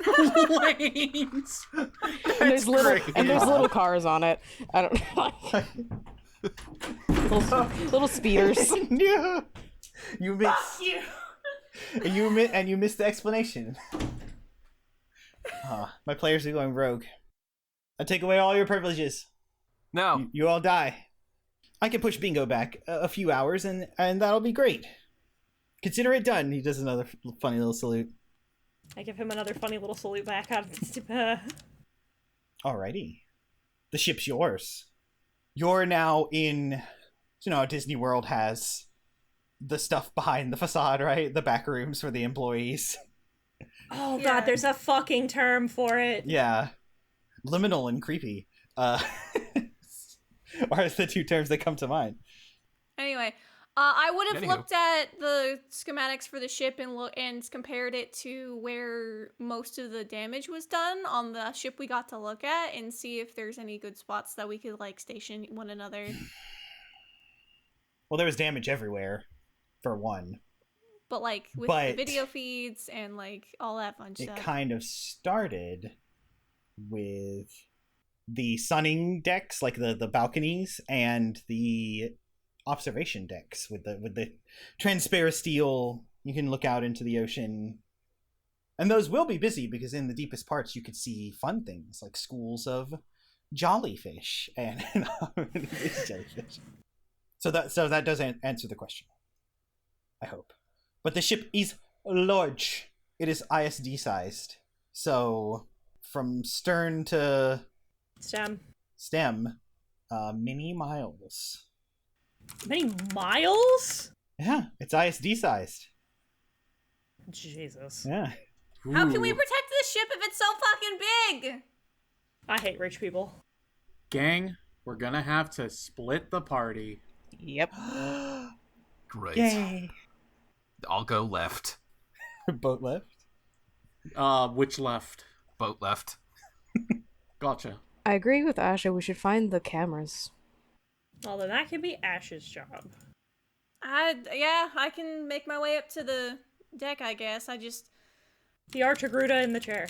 There's little cars on it. I don't know. little speeders. Yeah. You missed. You missed the explanation. My players are going rogue. I take away all your privileges. No. You all die. I can push Bingo back a few hours, and that'll be great. Consider it done. He does another funny little salute. I give him another funny little salute back. Alrighty. The ship's yours. You're now in... Disney World has the stuff behind the facade, right? The back rooms for the employees. Oh god, there's a fucking term for it. Yeah. Liminal and creepy. Are the two terms that come to mind. Anyway, I would have looked at the schematics for the ship and compared it to where most of the damage was done on the ship we got to look at and see if there's any good spots that we could station one another. Well, there was damage everywhere, for one. But like with the video feeds and like all that fun stuff. It kind of started with the sunning decks, like the balconies, and the observation decks with the transparent steel. You can look out into the ocean, and those will be busy because in the deepest parts you could see fun things like schools of jollyfish and jellyfish. So that does answer the question, I hope. But the ship is large. It is ISD sized. So from stern to stem, many miles. Many miles? Yeah, it's ISD sized. Jesus. Yeah. How can we protect this ship if it's so fucking big? I hate rich people. Gang, we're gonna have to split the party. Yep. Great. Yay. I'll go left. Boat left? Which left? Boat left. Gotcha. I agree with Asha. We should find the cameras. Well, then that can be Ash's job. I can make my way up to the deck, I guess. The Archer Gruta in the chair.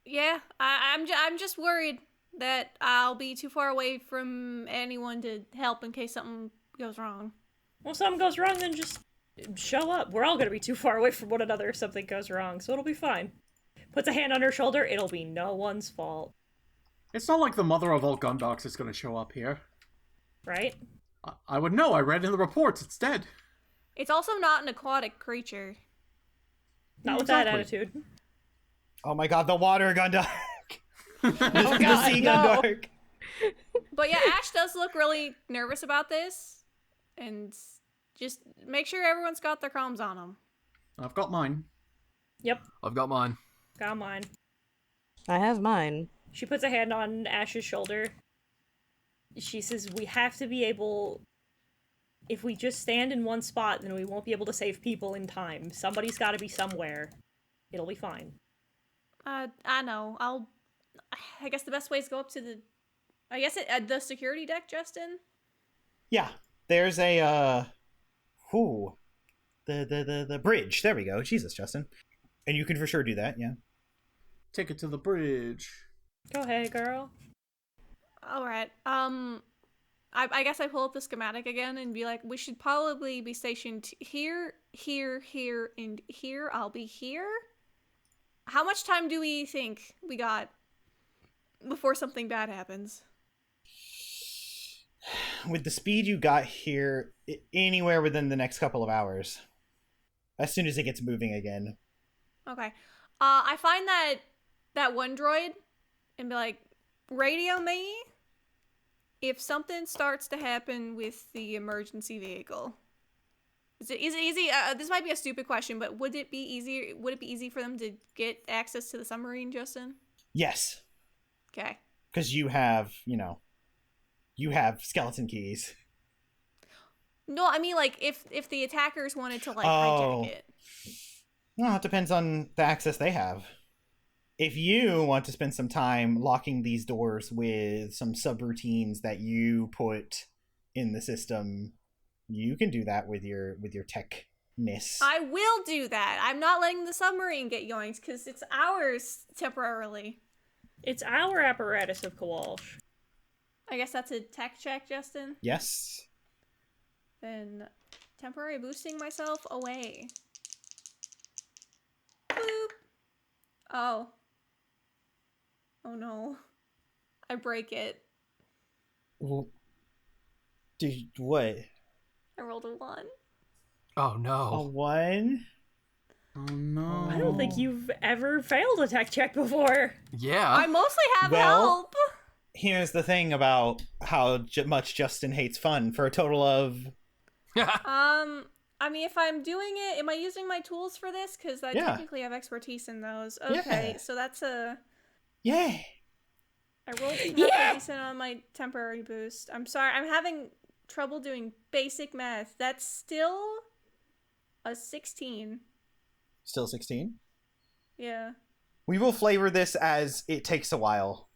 Yeah, I'm just worried that I'll be too far away from anyone to help in case something goes wrong. Well, if something goes wrong, then just show up. We're all gonna be too far away from one another if something goes wrong, so it'll be fine. Puts a hand on her shoulder, it'll be no one's fault. It's not like the mother of all Gundogs is gonna show up here. Right? I would know. I read in the reports. It's dead. It's also not an aquatic creature. Not with that attitude. Oh my god, the water Gundog! Oh the sea no. Gundog! But yeah, Ash does look really nervous about this. And just make sure everyone's got their comms on them. I've got mine. Yep. I've got mine. Got mine. I have mine. She puts a hand on Ash's shoulder. She says, we have to be able... If we just stand in one spot, then we won't be able to save people in time. Somebody's gotta be somewhere. It'll be fine. I know. I guess the best way is to go up to the... I guess the security deck, Justin? Yeah, there's a, the bridge. There we go. Jesus, Justin. And you can for sure do that, yeah. Take it to the bridge. Go ahead, girl. Alright, I guess I pull up the schematic again and be like, we should probably be stationed here, here, here, and here. I'll be here. How much time do we think we got before something bad happens? With the speed you got here, anywhere within the next couple of hours. As soon as it gets moving again. Okay. I find that one droid and be like, radio me if something starts to happen with the emergency vehicle. Is it easy? This might be a stupid question, but would it be easy for them to get access to the submarine, Justin? Yes. Okay. Because you have skeleton keys. No, I mean, like, if the attackers wanted to, like, hijack it. Well, it depends on the access they have. If you want to spend some time locking these doors with some subroutines that you put in the system, you can do that with your techness. I will do that. I'm not letting the submarine get yoinked because it's ours temporarily. It's our apparatus of Kowalsh. I guess that's a tech check, Justin? Yes. Then temporary boosting myself away. Boop. Oh. Oh no. I break it. Well, dude, what? I rolled a 1. Oh no. A 1? Oh no. I don't think you've ever failed a tech check before. Yeah. I mostly have help. Here's the thing about how much Justin hates fun. For a total of... I mean, if I'm doing it, am I using my tools for this? Because I technically have expertise in those. Okay, so that's a... Yay! I rolled half decent on my temporary boost. I'm sorry, I'm having trouble doing basic math. That's still a 16. Still 16? Yeah. We will flavor this as it takes a while.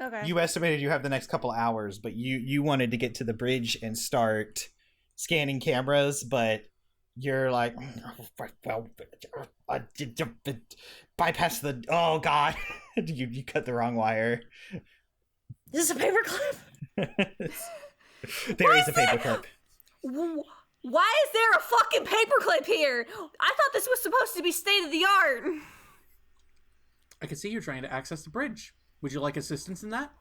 Okay. You estimated you have the next couple hours, but you wanted to get to the bridge and start scanning cameras, but you're like, well, bypass the. Oh God, you cut the wrong wire. Is this a paperclip? There is a paperclip. Why is there a fucking paperclip here? I thought this was supposed to be state of the art. I can see you're trying to access the bridge. Would you like assistance in that?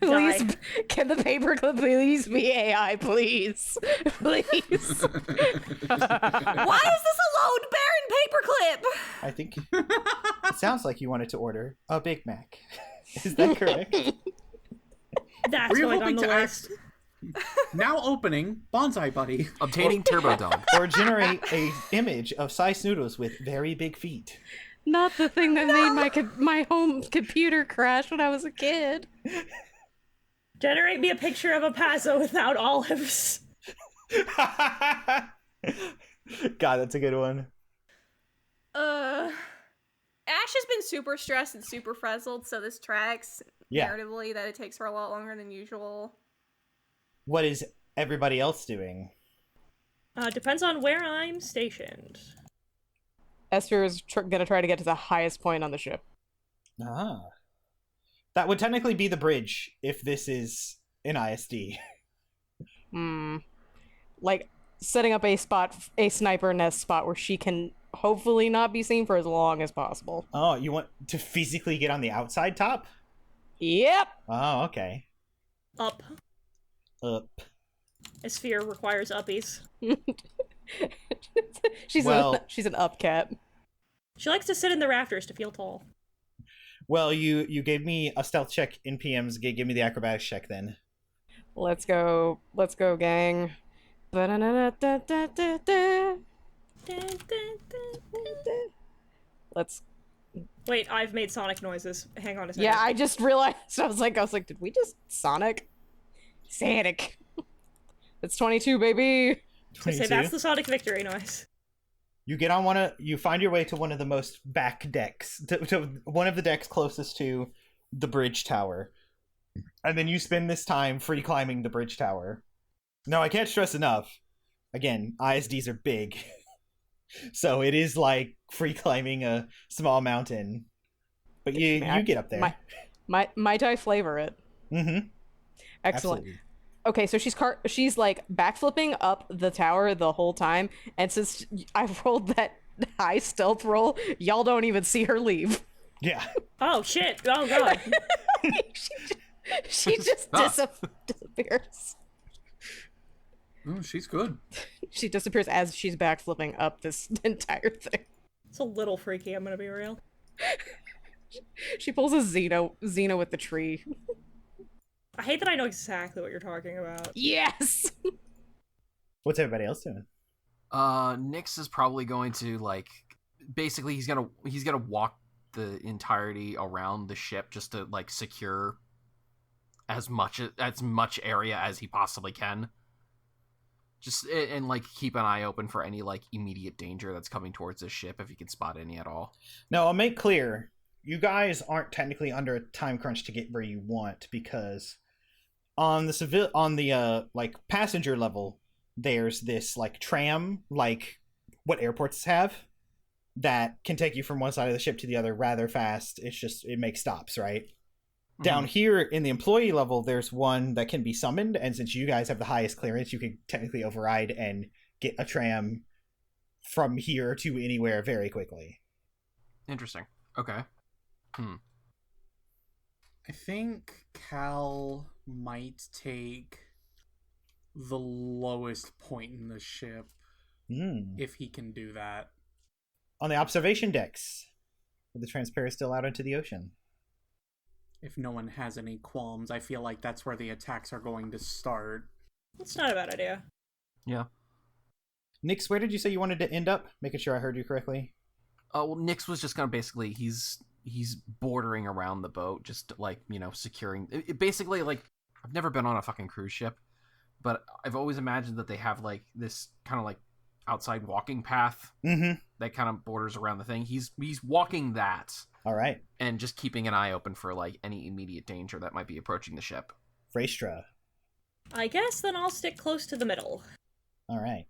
Please, can the paperclip please be AI, please? Please. Why is this a load-bearing paperclip? I think it sounds like you wanted to order a Big Mac. Is that correct? That's Were you going on hoping the to list. Now opening Bonsai Buddy. Obtaining Turbo Dog. Or generate a image of Sice Noodles with very big feet. Not the thing that made my home computer crash when I was a kid. Generate me a picture of a Paso without olives. God, that's a good one. Ash has been super stressed and super frazzled, so this tracks narratively that it takes her a lot longer than usual. What is everybody else doing? Depends on where I'm stationed. Esphere is gonna try to get to the highest point on the ship. Ah. That would technically be the bridge if this is an ISD. Like, setting up a sniper nest spot where she can hopefully not be seen for as long as possible. Oh, you want to physically get on the outside top? Yep! Oh, okay. Up. Esphere requires uppies. she's an up cat. She likes to sit in the rafters to feel tall. Well, you gave me a stealth check in PM's. Give me the acrobatics check then. Let's go, gang. Let's. Wait, I've made Sonic noises. Hang on a second. Yeah, I just realized. I was like, did we just Sonic? Sonic. It's 22, baby. 22? So that's the Sonic victory noise. You get on you find your way to one of the most back decks, to one of the decks closest to the bridge tower. And then you spend this time free climbing the bridge tower. Now, I can't stress enough, again, ISDs are big. So it is like free climbing a small mountain. But you get up there. Might I flavor it? Mm-hmm. Excellent. Absolutely. Okay, so she's like backflipping up the tower the whole time, and since I've rolled that high stealth roll, y'all don't even see her leave. Yeah. Oh shit! Oh god. she just disappears. Oh, she's good. She disappears as she's backflipping up this entire thing. It's a little freaky, I'm gonna be real. She pulls a Xena with the tree. I hate that I know exactly what you're talking about. Yes! What's everybody else doing? Nyx is probably going to, like, basically he's gonna walk the entirety around the ship just to, like, secure as much area as he possibly can. Just, and like, keep an eye open for any, like, immediate danger that's coming towards this ship, if you can spot any at all. Now, I'll make clear, you guys aren't technically under a time crunch to get where you want, because on the like passenger level, there's this like tram, like what airports have, that can take you from one side of the ship to the other rather fast. It makes stops, right? Mm-hmm. Down here in the employee level, there's one that can be summoned, and since you guys have the highest clearance, you can technically override and get a tram from here to anywhere very quickly. Interesting. Okay. I think Cal might take the lowest point in the ship if he can do that. On the observation decks, with the Transparent still out into the ocean. If no one has any qualms, I feel like that's where the attacks are going to start. That's not a bad idea. Yeah. Nyx, where did you say you wanted to end up? Making sure I heard you correctly. Well, Nyx was just gonna basically he's bordering around the boat, just like, you know, securing. Basically, like, I've never been on a fucking cruise ship, but I've always imagined that they have like this kind of like outside walking path that kind of borders around the thing. He's walking that. All right. And just keeping an eye open for like any immediate danger that might be approaching the ship. Raestra. I guess then I'll stick close to the middle. All right.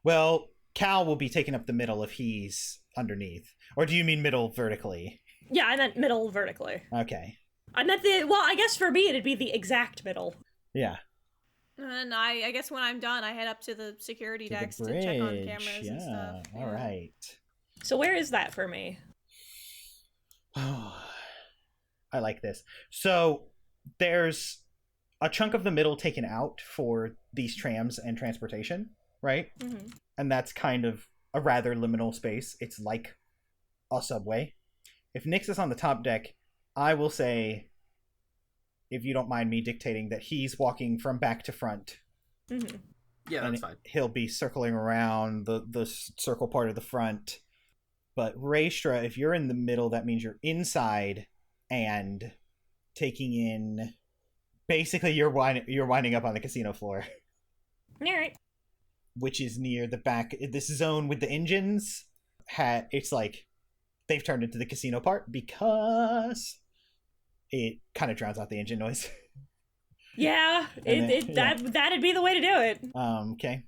Well, Cal will be taking up the middle if he's underneath. Or do you mean middle vertically? Yeah, I meant middle vertically. Okay. I meant I guess for me it'd be the exact middle. Yeah. And I guess when I'm done, I head up to the security decks to check on cameras and stuff. All right. So where is that for me? I like this. So there's a chunk of the middle taken out for these trams and transportation, right? Mm-hmm. And that's kind of a rather liminal space. It's like a subway. If Nyx is on the top deck, I will say, if you don't mind me dictating, that he's walking from back to front. Mm-hmm. Yeah, that's fine. He'll be circling around the circle part of the front. But Raestra, if you're in the middle, that means you're inside and taking in... Basically, you're winding up on the casino floor. Alright. Which is near the back. This zone with the engines, it's like they've turned into the casino part because it kind of drowns out the engine noise. Yeah, that'd be the way to do it. Okay.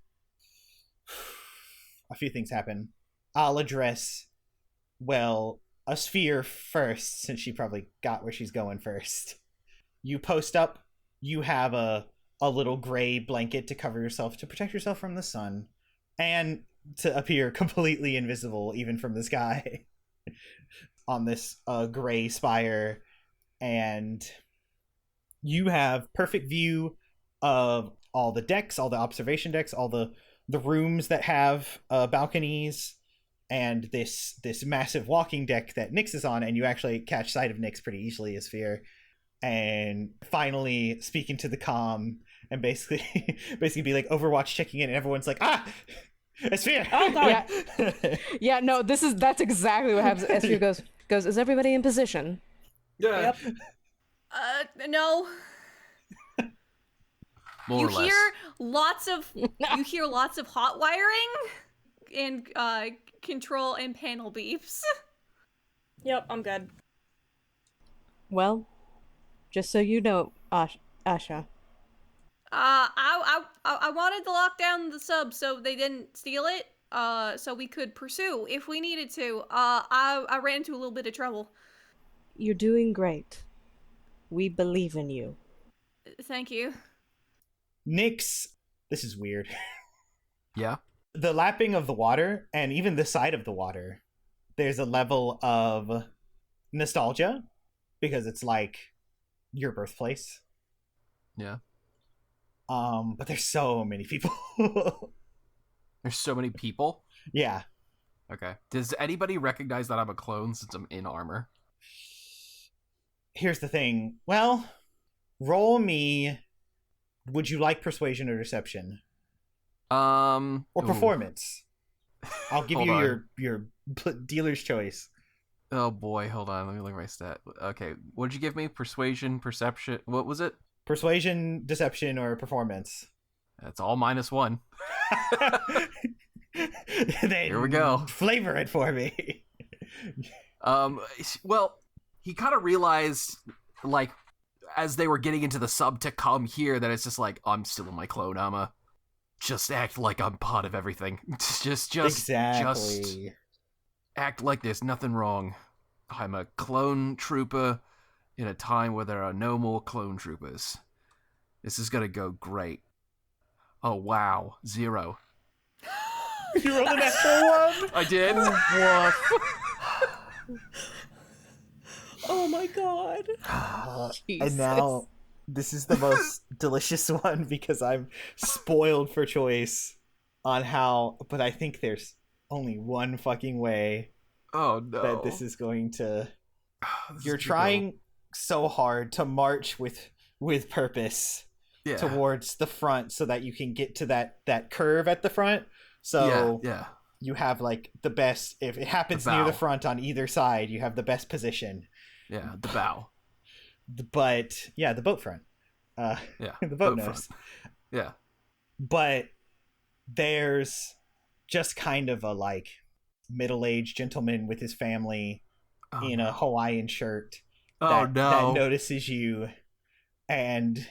A few things happen. I'll address, Esphere first, since she probably got where she's going first. You post up. You have a little gray blanket to cover yourself, to protect yourself from the sun, and to appear completely invisible even from the sky on this gray spire. And you have perfect view of all the decks, all the observation decks, all the rooms that have balconies, and this massive walking deck that Nyx is on, and you actually catch sight of Nyx pretty easily, Esphere. And finally speaking to the comm and basically be like, Overwatch checking in, and everyone's like, Esphere! Oh god. Yeah, no, that's exactly what happens. Esphere goes, is everybody in position? Yeah. Yep. No. More You or less. hear lots of hot wiring and control and panel beeps. Yep, I'm good. Well, just so you know, Asha. I wanted to lock down the sub so they didn't steal it, so we could pursue if we needed to. I ran into a little bit of trouble. You're doing great. We believe in you. Thank you. Nyx, this is weird. Yeah. The lapping of the water, and even the side of the water, there's a level of nostalgia, because it's like your birthplace. Yeah. But there's so many people. There's so many people. Yeah. Okay. Does anybody recognize that I'm a clone since I'm in armor? Here's the thing. Well, roll me. Would you like persuasion or deception? Or performance? I'll give you your dealer's choice. Oh boy, hold on. Let me look at my stat. Okay, what did you give me? Persuasion, perception. What was it? Persuasion, deception, or performance. That's all -1. Then Here we go. Flavor it for me. Well, he kind of realized, like, as they were getting into the sub to come here, that it's just like, I'm still in my clone armor. Just act like I'm part of everything. Just act like there's nothing wrong. I'm a clone trooper in a time where there are no more clone troopers. This is gonna go great. Oh wow, 0. You rolled a natural one? I did. Oh my god. And now this is the most delicious one because I'm spoiled for choice on how, but I think there's only one fucking way Oh no. that this is going to. This You're is trying so hard to march with purpose yeah. towards the front so that you can get to that curve at the front. So yeah. you have like the best, if it happens The near the bow. front on either side, you have the best position. Yeah, the bow. But yeah, the boat front. Yeah. The boat front. nose. Yeah. But there's just kind of a like middle-aged gentleman with his family in a Hawaiian shirt that notices you, and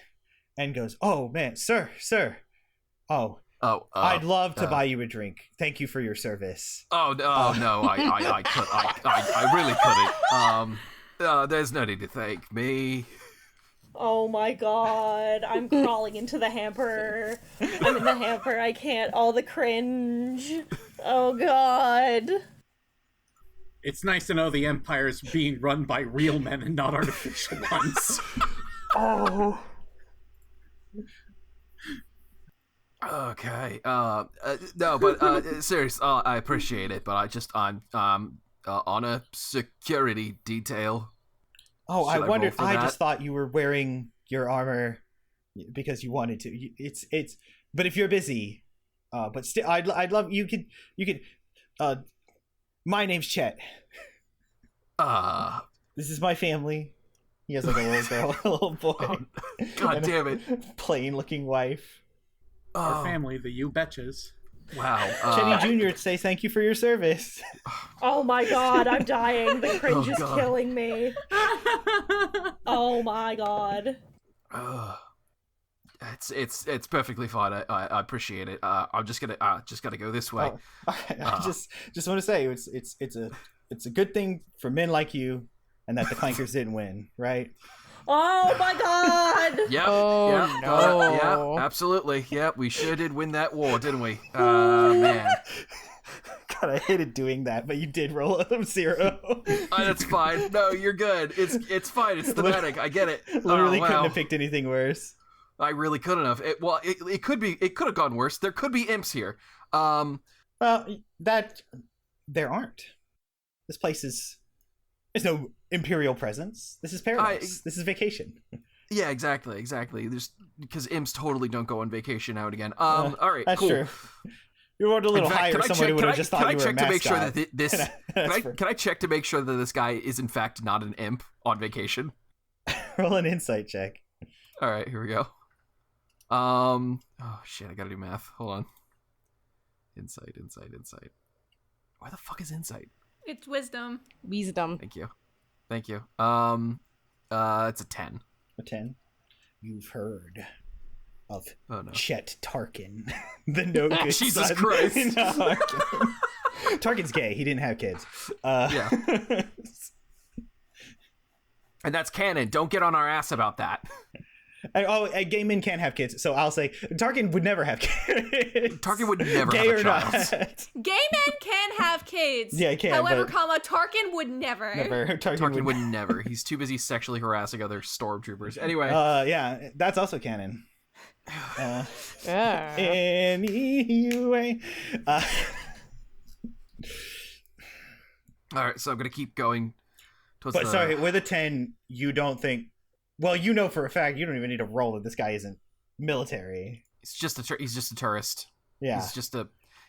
and goes, "Oh man, sir. Oh, I'd love to buy you a drink. Thank you for your service." No, I really couldn't. There's no need to thank me. Oh my god, I'm crawling into the hamper. I'm in the hamper, I can't. All the cringe. Oh god. It's nice to know the Empire is being run by real men and not artificial ones. Oh. Okay. No, but seriously, I appreciate it, but I'm on a security detail. Oh, Should I wondered. roll for I that? just thought you were wearing your armor because you wanted to. It's. But if you're busy, but still, I'd love you could. My name's Chet. This is my family. He has like a little girl, a little boy. Oh, God and damn it! Plain-looking wife. Our family, the You Betches. Wow. Chetty Jr. says thank you for your service. Oh my god, I'm dying. The cringe is God. killing me. Oh my god. It's perfectly fine. I appreciate it. I'm just gotta go this way. I just want to say it's a good thing for men like you, and that the Clankers didn't win, right? Oh my god! Yep. Oh, Yep. no. Yeah. Absolutely. Yep. We sure did win that war, didn't we? Man. God, I hated doing that, but you did roll a 0. That's fine. No, you're good. It's fine. It's thematic. I get it. Literally Wow. couldn't have picked anything worse. I really couldn't have. It could have gone worse. There could be imps here. Well, that there aren't. This place is. There's no imperial presence. This is paradise. This is vacation. Yeah, exactly. There's because imps totally don't go on vacation out again. All right, That's cool. true. You rolled a little In fact, higher. Somebody would have just thought you were a check to make sure mascot. that this? That's Can I check to make sure that this guy is in fact not an imp on vacation? Roll an insight check. All right, here we go. Oh shit, I gotta do math. Hold on. Insight. Where the fuck is insight? It's wisdom. Wisdom. Thank you. It's a 10. A 10. You've heard of Oh no. Chet Tarkin, the no good Jesus son. Christ. No, I'm kidding. Tarkin's gay. He didn't have kids. Yeah. And that's canon. Don't get on our ass about that. Gay men can't have kids, so I'll say Tarkin would never have kids. Tarkin would never Gay have a or child. not. Gay men can have kids. Yeah, he can, However, but- Tarkin would never. Never. Tarkin would never. He's too busy sexually harassing other stormtroopers. Anyway. Yeah, that's also canon. Yeah. Anyway. All right, so I'm gonna keep going. But sorry, with a 10, you don't think. Well, you know for a fact you don't even need to roll that this guy isn't military. He's just a tourist. Yeah.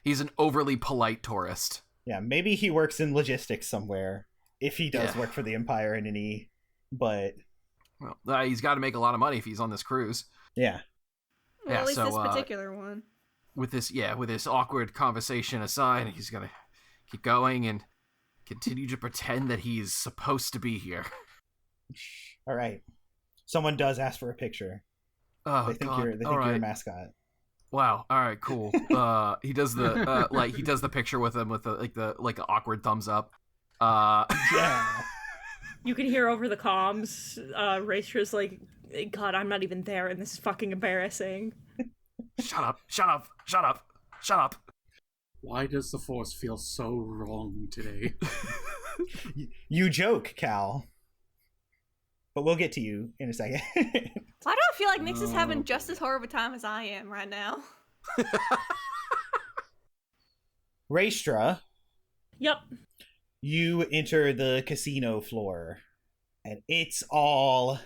He's an overly polite tourist. Yeah, maybe he works in logistics somewhere. If he does Yeah. work for the Empire in any, but Well, he's got to make a lot of money if he's on this cruise. yeah. Well, Yeah, at least so, this particular one. With this awkward conversation aside, he's gonna keep going and continue to pretend that he's supposed to be here. All right. Someone does ask for a picture. Oh They think God! you're a mascot. Wow. All right. Cool. He does the picture with him with the awkward thumbs up. Yeah. You can hear over the comms, Raestra's like, God, I'm not even there, and this is fucking embarrassing. Shut up. Why does the Force feel so wrong today? You joke, Cal. But we'll get to you in a second. Why do I feel like Nyx is having just as hard of a time as I am right now? Raestra, Yep. you enter the casino floor, and it's all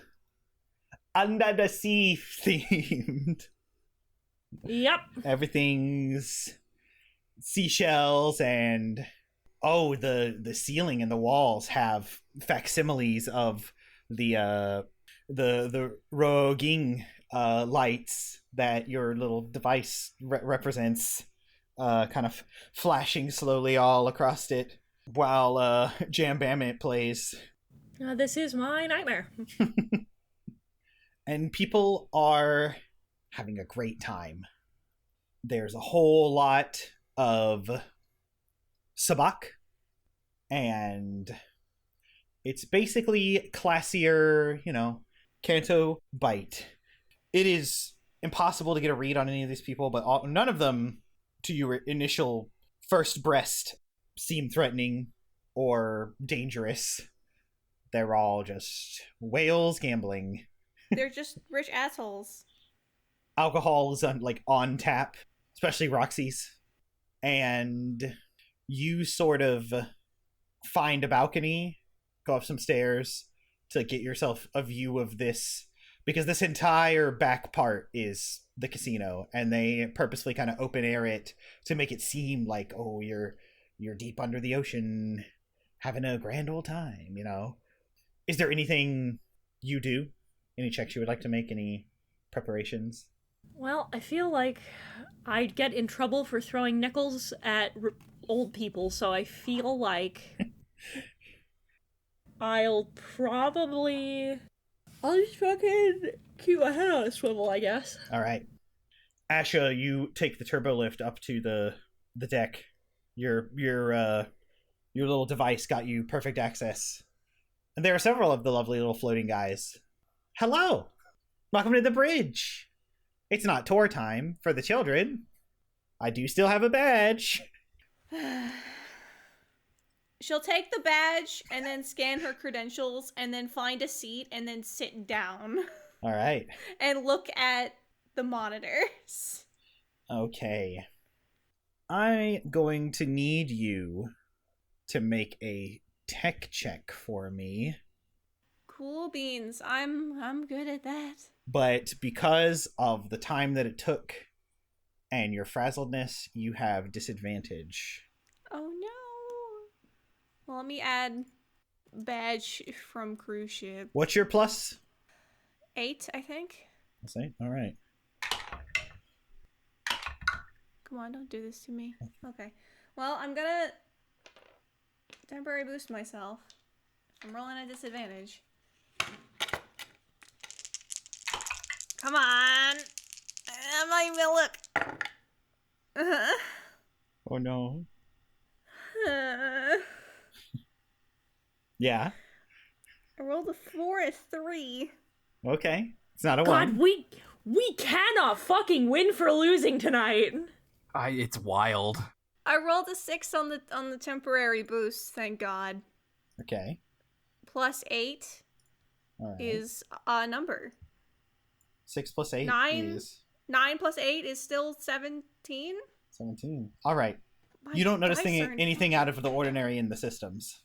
under the sea themed. Yep. Everything's seashells and the ceiling and the walls have facsimiles of the Roging lights that your little device represents, kind of flashing slowly all across it while Jam Bammit plays. This is my nightmare. and people are having a great time. There's a whole lot of sabak, and it's basically classier, Kanto bite. It is impossible to get a read on any of these people, but none of them, to your initial first breast, seem threatening or dangerous. They're all just whales gambling. They're just rich assholes. Alcohol is on tap, especially Roxy's. And you sort of find a balcony, go up some stairs to get yourself a view of this, because this entire back part is the casino, and they purposefully kind of open air it to make it seem like, oh, you're deep under the ocean having a grand old time, Is there anything you do? Any checks you would like to make? Any preparations? Well, I feel like I'd get in trouble for throwing nickels at old people, so I feel like I'll just fucking keep my head on a swivel, I guess. All right. Asha, you take the turbo lift up to the deck. Your little device got you perfect access. And there are several of the lovely little floating guys. Hello! Welcome to the bridge! It's not tour time for the children. I do still have a badge. She'll take the badge and then scan her credentials and then find a seat and then sit down. All right. And look at the monitors. Okay. I'm going to need you to make a tech check for me. Cool beans. I'm good at that. But because of the time that it took and your frazzledness, you have disadvantage. Oh no. Well, let me add badge from cruise ship. What's your plus? 8, I think. That's 8? All right. Come on, don't do this to me. Okay. Well, I'm gonna temporary boost myself. I'm rolling at disadvantage. Come on! I'm not even gonna look. Oh no. Yeah. I rolled a 4 and 3. Okay. It's not a God, 1. we cannot fucking win for losing tonight. It's wild. I rolled a 6 on the temporary boost, thank God. Okay. Plus 8 All right. is a number. 6 plus 8 9 is 9 plus 8 is still 17. 17. All right. My You don't notice dice are anything out of the ordinary in the systems.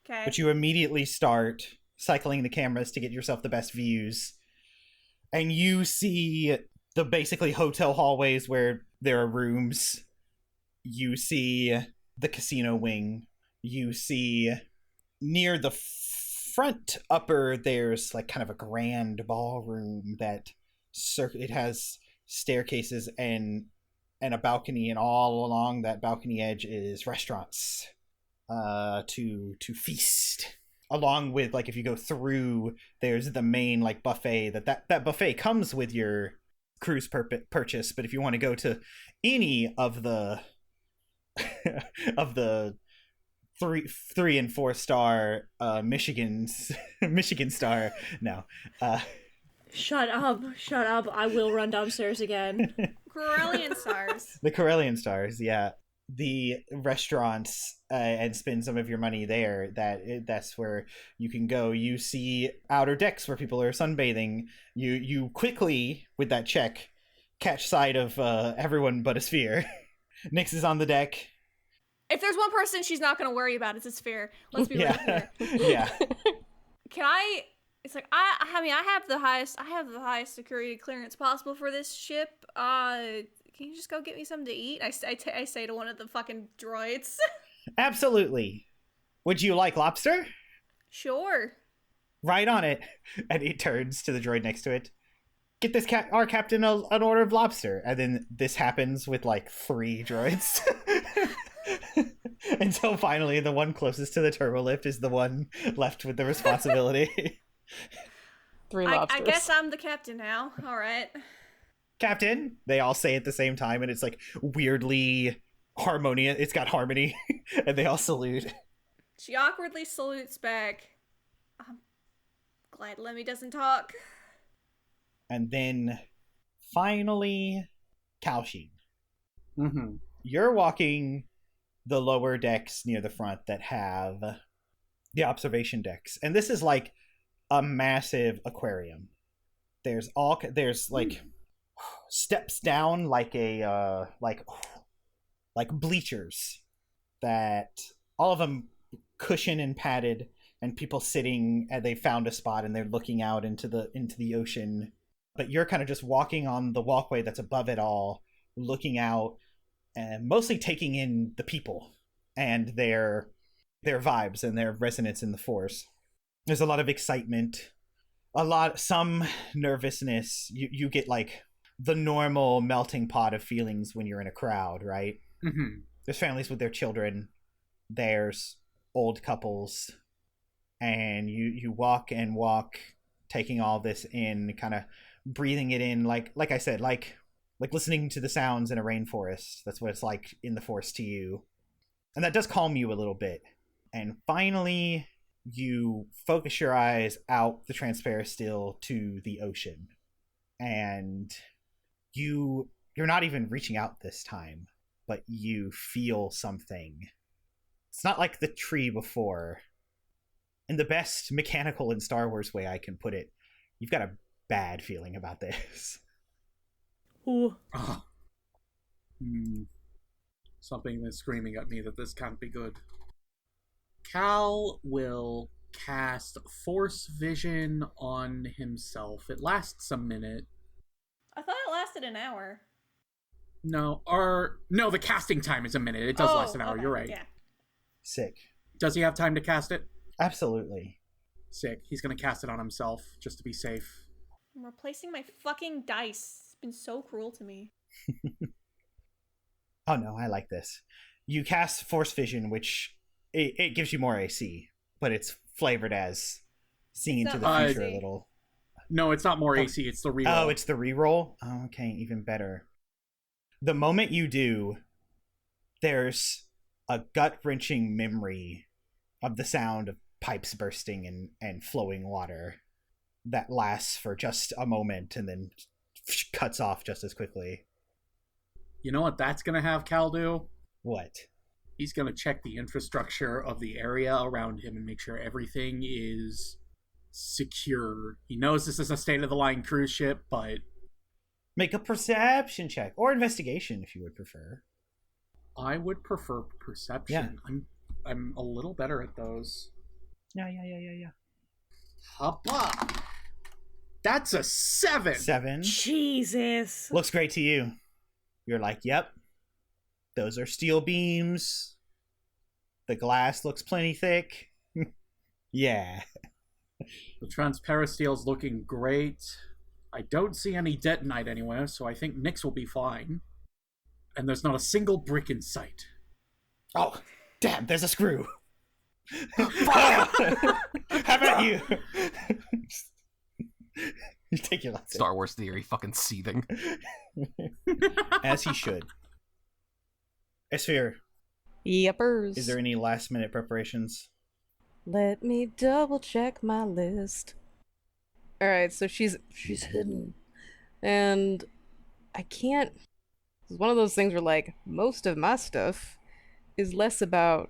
Okay. But you immediately start cycling the cameras to get yourself the best views. And you see the basically hotel hallways where there are rooms. You see the casino wing. You see near the front upper, there's like kind of a grand ballroom that it has staircases and a balcony, and all along that balcony edge is restaurants to feast. Along with, like, if you go through, there's the main like buffet that buffet comes with your cruise purchase. But if you want to go to any of the of the 3 and 4 star Michigan star, no. Shut up. I will run downstairs again. Corellian stars. The Corellian stars, yeah. The restaurants and spend some of your money there. That's where you can go. You see outer decks where people are sunbathing. You quickly, with that check, catch sight of everyone but Esphere. Nyx is on the deck. If there's one person she's not going to worry about, it's Esphere. Let's be real here. Yeah. Can I? It's like I mean I have the highest security clearance possible for this ship. Can you just go get me something to eat? I say to one of the fucking droids. Absolutely. Would you like lobster? Sure. Right on it. And he turns to the droid next to it. Get this our captain an order of lobster. And then this happens with like 3 droids. Until finally the one closest to the turbo lift is the one left with the responsibility. 3 I lobsters. guess I'm the captain now. All right. Captain, they all say at the same time, and it's like weirdly harmonious. It's got harmony, and they all salute. She awkwardly salutes back. I'm glad Lemmy doesn't talk. And then, finally, Kalshin. Mm-hmm. You're walking the lower decks near the front that have the observation decks, and this is like a massive aquarium. There's like steps down like a like bleachers that all of them cushion and padded, and people sitting, and they found a spot and they're looking out into the ocean. But you're kind of just walking on the walkway that's above it all, looking out and mostly taking in the people and their vibes and their resonance in the force. There's a lot of excitement, some nervousness. You get like the normal melting pot of feelings when you're in a crowd, right? Mm-hmm. There's families with their children, there's old couples, and you walk and walk, taking all this in, kind of breathing it in, like I said, like listening to the sounds in a rainforest. That's what it's like in the forest to you. And that does calm you a little bit. And finally, you focus your eyes out the transparent still to the ocean. And you're not even reaching out this time, but you feel something. It's not like the tree before. In the best mechanical and Star Wars way I can put it, you've got a bad feeling about this. Ooh. Oh. Something is screaming at me that this can't be good. Cal will cast Force Vision on himself. It lasts a minute. I thought it lasted an hour. No, the casting time is a minute. It does last an hour. Okay. You're right. Yeah. Sick. Does he have time to cast it? Absolutely. Sick. He's gonna cast it on himself just to be safe. I'm replacing my fucking dice. It's been so cruel to me. Oh no, I like this. You cast Force Vision, which it gives you more AC, but it's flavored as seeing It's into not the future AC. a little. No, it's not more Oh. AC. It's the reroll. Oh, it's the reroll? Oh, okay, even better. The moment you do, there's a gut-wrenching memory of the sound of pipes bursting and flowing water that lasts for just a moment and then cuts off just as quickly. You know what that's gonna have Cal do? What? He's gonna check the infrastructure of the area around him and make sure everything is secure. He knows this is a state-of-the-line cruise ship, but Make a perception check, or investigation if you would prefer. I would prefer perception. I'm a little better at those. Yeah. Hoppa! That's a 7! 7. Jesus. Looks great to you. You're like, yep. Those are steel beams. The glass looks plenty thick. Yeah. The transparesteel's looking great. I don't see any detonite anywhere, so I think Nyx will be fine. And there's not a single brick in sight. Oh, damn, there's a screw. How about you? You take your last Star Wars theory fucking seething. as he should. Esphere, Yepers. is there any last minute preparations? Let me double check my list. Alright, so she's hidden. And I can't. It's one of those things where, like, most of my stuff is less about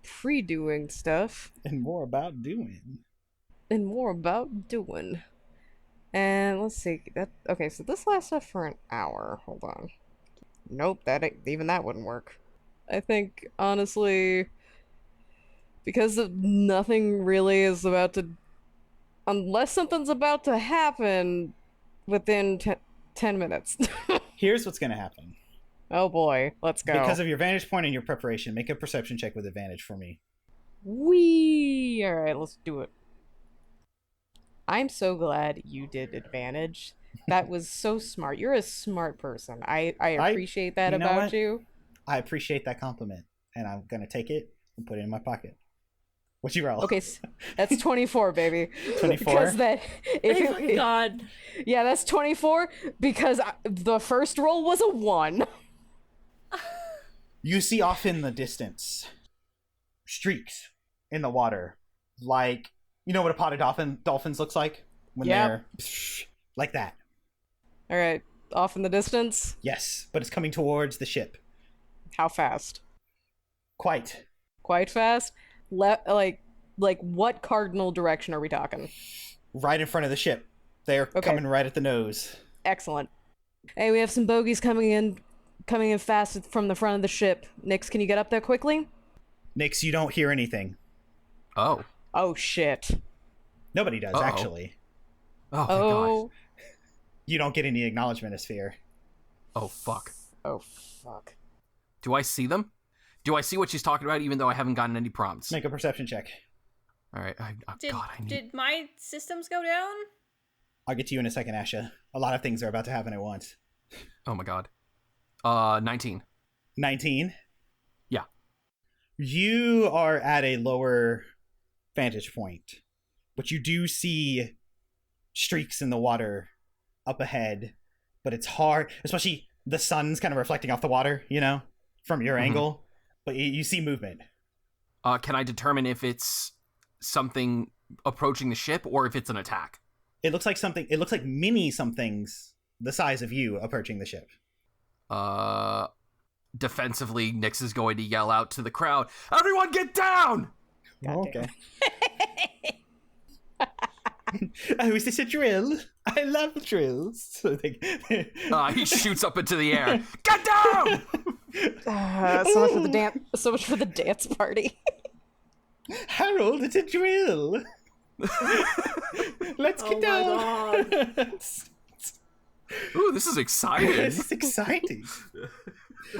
pre-doing stuff And more about doing. and more about doing. And let's see. Okay, so this lasts us for an hour. Hold on. Nope, even that wouldn't work. I think, honestly, because nothing really is about to... Unless something's about to happen within 10 minutes. Here's what's going to happen. Oh boy, let's go. Because of your vantage point and your preparation, make a perception check with advantage for me. Whee! Alright, let's do it. I'm so glad you did advantage. That was so smart. You're a smart person. I appreciate that you know about what? you. I appreciate that compliment, and I'm going to take it and put it in my pocket. What'd you roll? Okay, that's 24, baby. 24? Because that... Oh my god. Yeah, that's 24 because the first roll was a 1. You see off in the distance streaks in the water. Like, you know what a pot of dolphins looks like? When they're... like that. Alright, off in the distance? Yes, but it's coming towards the ship. How fast? Quite Fast? Like what cardinal direction are we talking? right in front of the ship. They're coming right at the nose. Excellent. Hey, we have some bogies coming in fast from the front of the ship. Nix, can you get up there quickly? Nix, you don't hear anything. Oh. Oh, shit. Nobody does, actually. Oh, thank God. You don't get any acknowledgement, Esphere. Oh, fuck. Oh, fuck. Do I see them? Do I see what she's talking about, even though I haven't gotten any prompts? Make a perception check. All right. Did my systems go down? I'll get to you in a second, Asha. A lot of things are about to happen at once. Oh, my God. 19. 19? Yeah. You are at a lower vantage point, but you do see streaks in the water up ahead, but it's hard, especially the sun's kind of reflecting off the water, you know, from your angle, but you see movement. Can I determine if it's something approaching the ship or if it's an attack? It looks like mini somethings the size of you approaching the ship. Defensively, Nyx is going to yell out to the crowd, "Everyone get down!" Okay. Oh, is this a drill? I love drills. So He shoots up into the air. Get down! So much for the dance party. Harold, it's a drill. Let's get down. Ooh, this is exciting. This is exciting.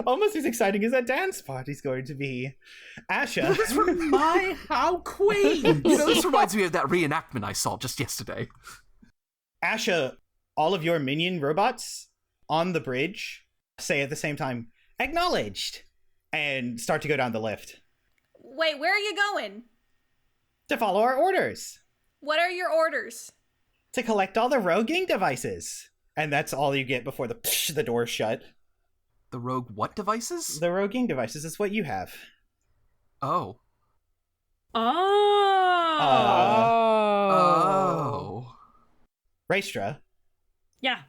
Almost as exciting as that dance party's going to be. Asha. This from my how queen. You know, this reminds me of that reenactment I saw just yesterday. Asha, all of your minion robots on the bridge say at the same time, "Acknowledged," and start to go down the lift. Wait, where are you going? To follow our orders. What are your orders? To collect all the roguing devices. And that's all you get before the doors shut. The rogue what devices? The roguing devices is what you have. Oh. Oh. Raestra. Yeah.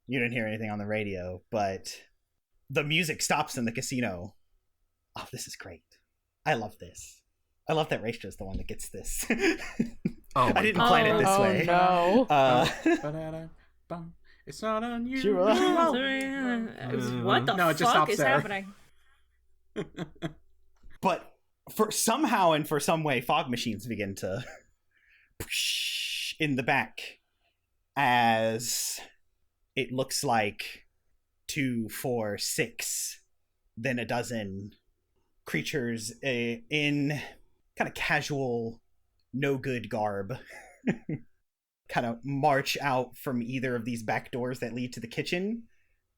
You didn't hear anything on the radio, but the music stops in the casino. Oh, this is great. I love this. I love that Raestra's the one that gets this. Oh, I didn't plan it this way. No. It's not unusual. What the it just fuck stops is there. happening? But for some way, fog machines begin to in the back as it looks like 2, 4, 6, then a dozen creatures in kind of casual, no good garb kind of march out from either of these back doors that lead to the kitchen,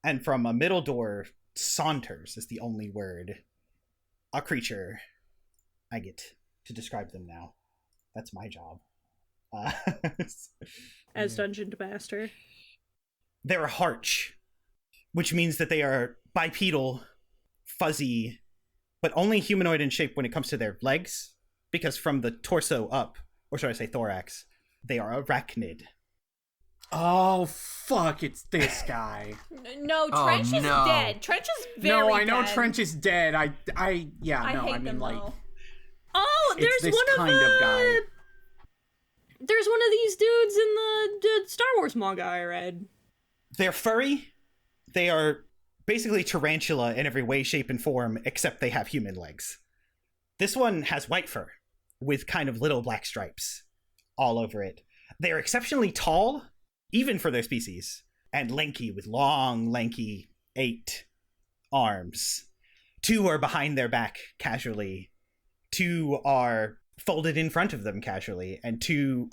and from a middle door saunters is the only word. A creature. I get to describe them now. That's my job. As Dungeon Master. They're a harch, which means that they are bipedal, fuzzy, but only humanoid in shape when it comes to their legs, because from the torso up, or should I say thorax, they are arachnid. Oh, fuck, it's this guy. No, Trench is dead. Trench is very No, I know dead. Trench is dead. I hate them, like... though. Oh, It's there's this one of kind of guy. There's one of these dudes in the Star Wars manga I read. They're furry. They are basically tarantula in every way, shape, and form, except they have human legs. This one has white fur, with kind of little black stripes all over it. They are exceptionally tall, even for their species, and lanky, with long, lanky 8 arms. 2 are behind their back casually. 2 are folded in front of them casually, and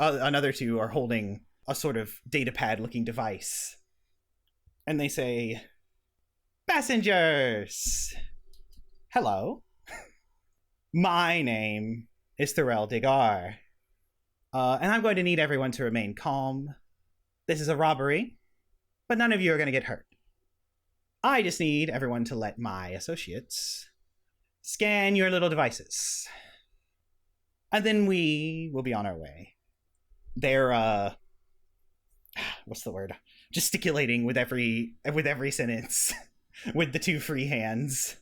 another 2 are holding a sort of datapad looking device. And they say, "Passengers! Hello. My name is Thorel Digar. And I'm going to need everyone to remain calm. This is a robbery, but none of you are going to get hurt. I just need everyone to let my associates scan your little devices. And then we will be on our way. They're, what's the word? Gesticulating with every sentence with the two free hands.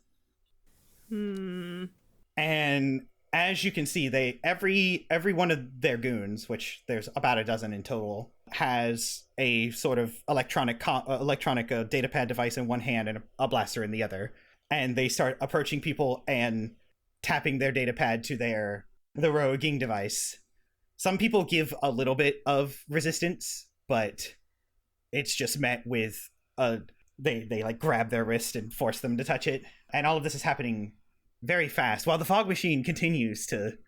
And as you can see, every one of their goons, which there's about a dozen in total, has a sort of electronic datapad device in one hand and a blaster in the other. And they start approaching people and tapping their datapad to the roguing device. Some people give a little bit of resistance, but it's just met with they like grab their wrist and force them to touch it. And all of this is happening very fast while the fog machine continues to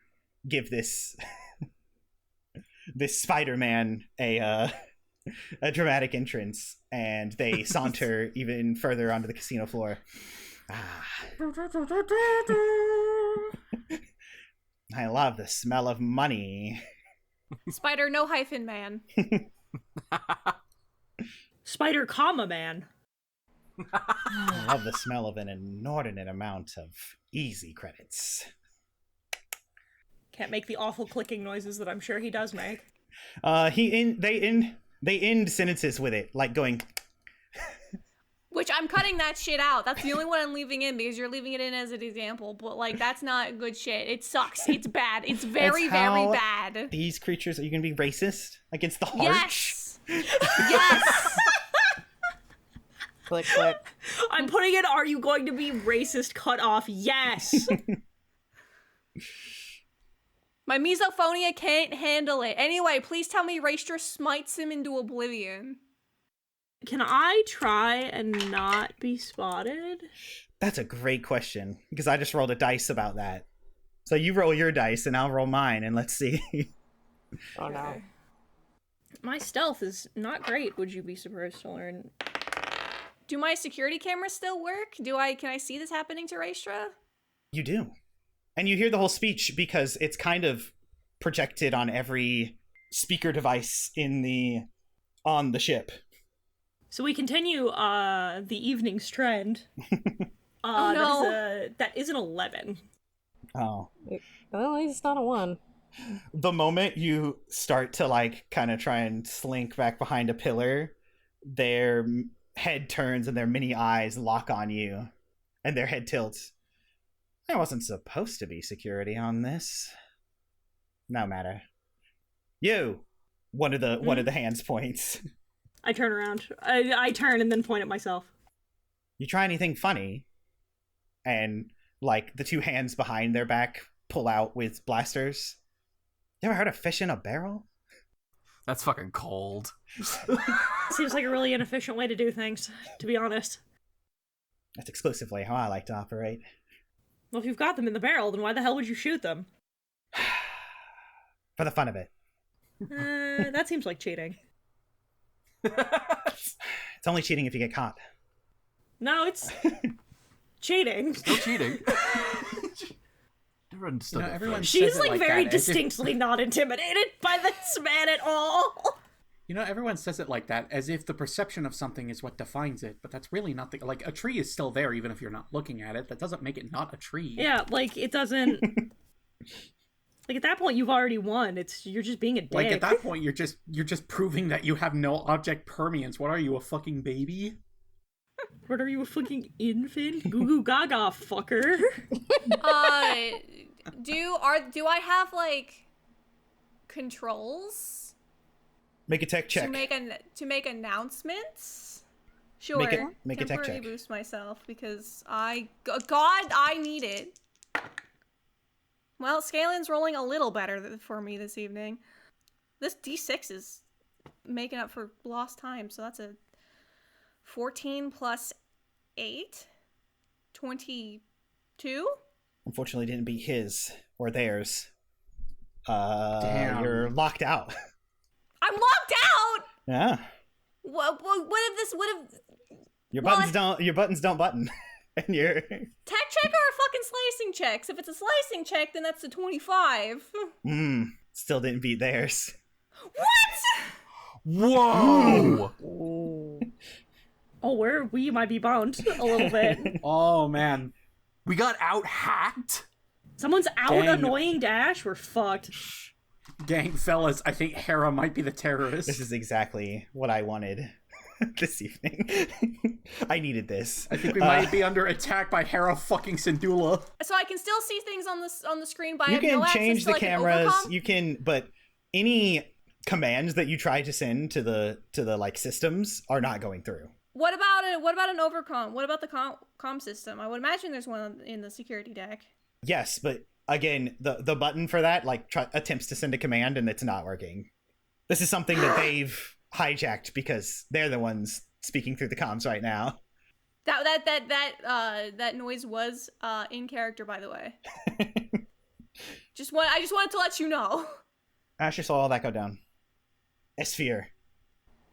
give this Spider-Man a dramatic entrance, and they saunter even further onto the casino floor. I love the smell of money. Spider, no hyphen man. Spider, comma man. I love the smell of an inordinate amount of easy credits. Can't make the awful clicking noises that I'm sure he does make. They end sentences with it, like going. Which I'm cutting that shit out. That's the only one I'm leaving in because you're leaving it in as an example. But like, that's not good shit. It sucks. It's bad. It's very, very bad. These creatures, are you gonna be racist against the harsh? Yes. Yes. Click, click. I'm putting in, are you going to be racist cut off? Yes! My misophonia can't handle it. Anyway, please tell me Raestra smites him into oblivion. Can I try and not be spotted? That's a great question, because I just rolled a dice about that. So you roll your dice and I'll roll mine, and let's see. Oh no. My stealth is not great, would you be surprised to learn? Do my security cameras still work? Can I see this happening to Raestra? You do. And you hear the whole speech because it's kind of projected on every speaker device on the ship. So we continue the evening's trend. Oh no. That is an 11. Oh. Well, at least it's not a 1. The moment you start to like kind of try and slink back behind a pillar, their head turns and their mini eyes lock on you, and their head tilts. There wasn't supposed to be security on this. No matter. You. One of the hands points. I turn around. I turn and then point at myself. You try anything funny, and like the two hands behind their back pull out with blasters. You ever heard of fish in a barrel? That's fucking cold. Seems like a really inefficient way to do things, to be honest. That's exclusively how I like to operate. Well, if you've got them in the barrel, then why the hell would you shoot them? For the fun of it. That seems like cheating. It's only cheating if you get caught. No, it's cheating. Still cheating. Never understood that. She's like very distinctly not intimidated by this man at all. You know, everyone says it like that, as if the perception of something is what defines it, but that's really not the... Like, a tree is still there even if you're not looking at it. That doesn't make it not a tree. Yeah, like, it doesn't... like, at that point, you've already won. You're just being a dick. Like, at that point, you're just proving that you have no object permanence. What are you, a fucking baby? What are you, a fucking infant? Goo goo gaga, fucker. Do I have, like, controls? Make a tech check. To make announcements? Sure. Make a tech check. Temporary boost myself because I need it. Well, Scalen's rolling a little better for me this evening. This D6 is making up for lost time, so that's a 14 plus 8? 22? Unfortunately, didn't beat his or theirs. Damn. You're locked out. I'm locked out. Yeah. What if Your buttons don't button. And you're... Tech check or a fucking slicing check? So if it's a slicing check, then that's a 25. Still didn't beat theirs. What? Whoa! Oh, we might be boned a little bit. Oh, man. We got out-hacked? Someone's out Dang. annoying Dash? We're fucked. Gang fellas, I think Hera might be the terrorist. This is exactly what I wanted this evening. I needed this. I think we might be under attack by Hera fucking Syndulla. So I can still see things on the screen, but I You have can no change access to, the like, cameras. An You can, but any commands that you try to send to the like systems are not going through. What about an overcom? What about the com system? I would imagine there's one in the security deck. Yes, but again, the button for that like attempts to send a command and it's not working. This is something that they've hijacked because they're the ones speaking through the comms right now. That noise was in character, by the way. I just wanted to let you know. Asher saw all that go down. Esphere.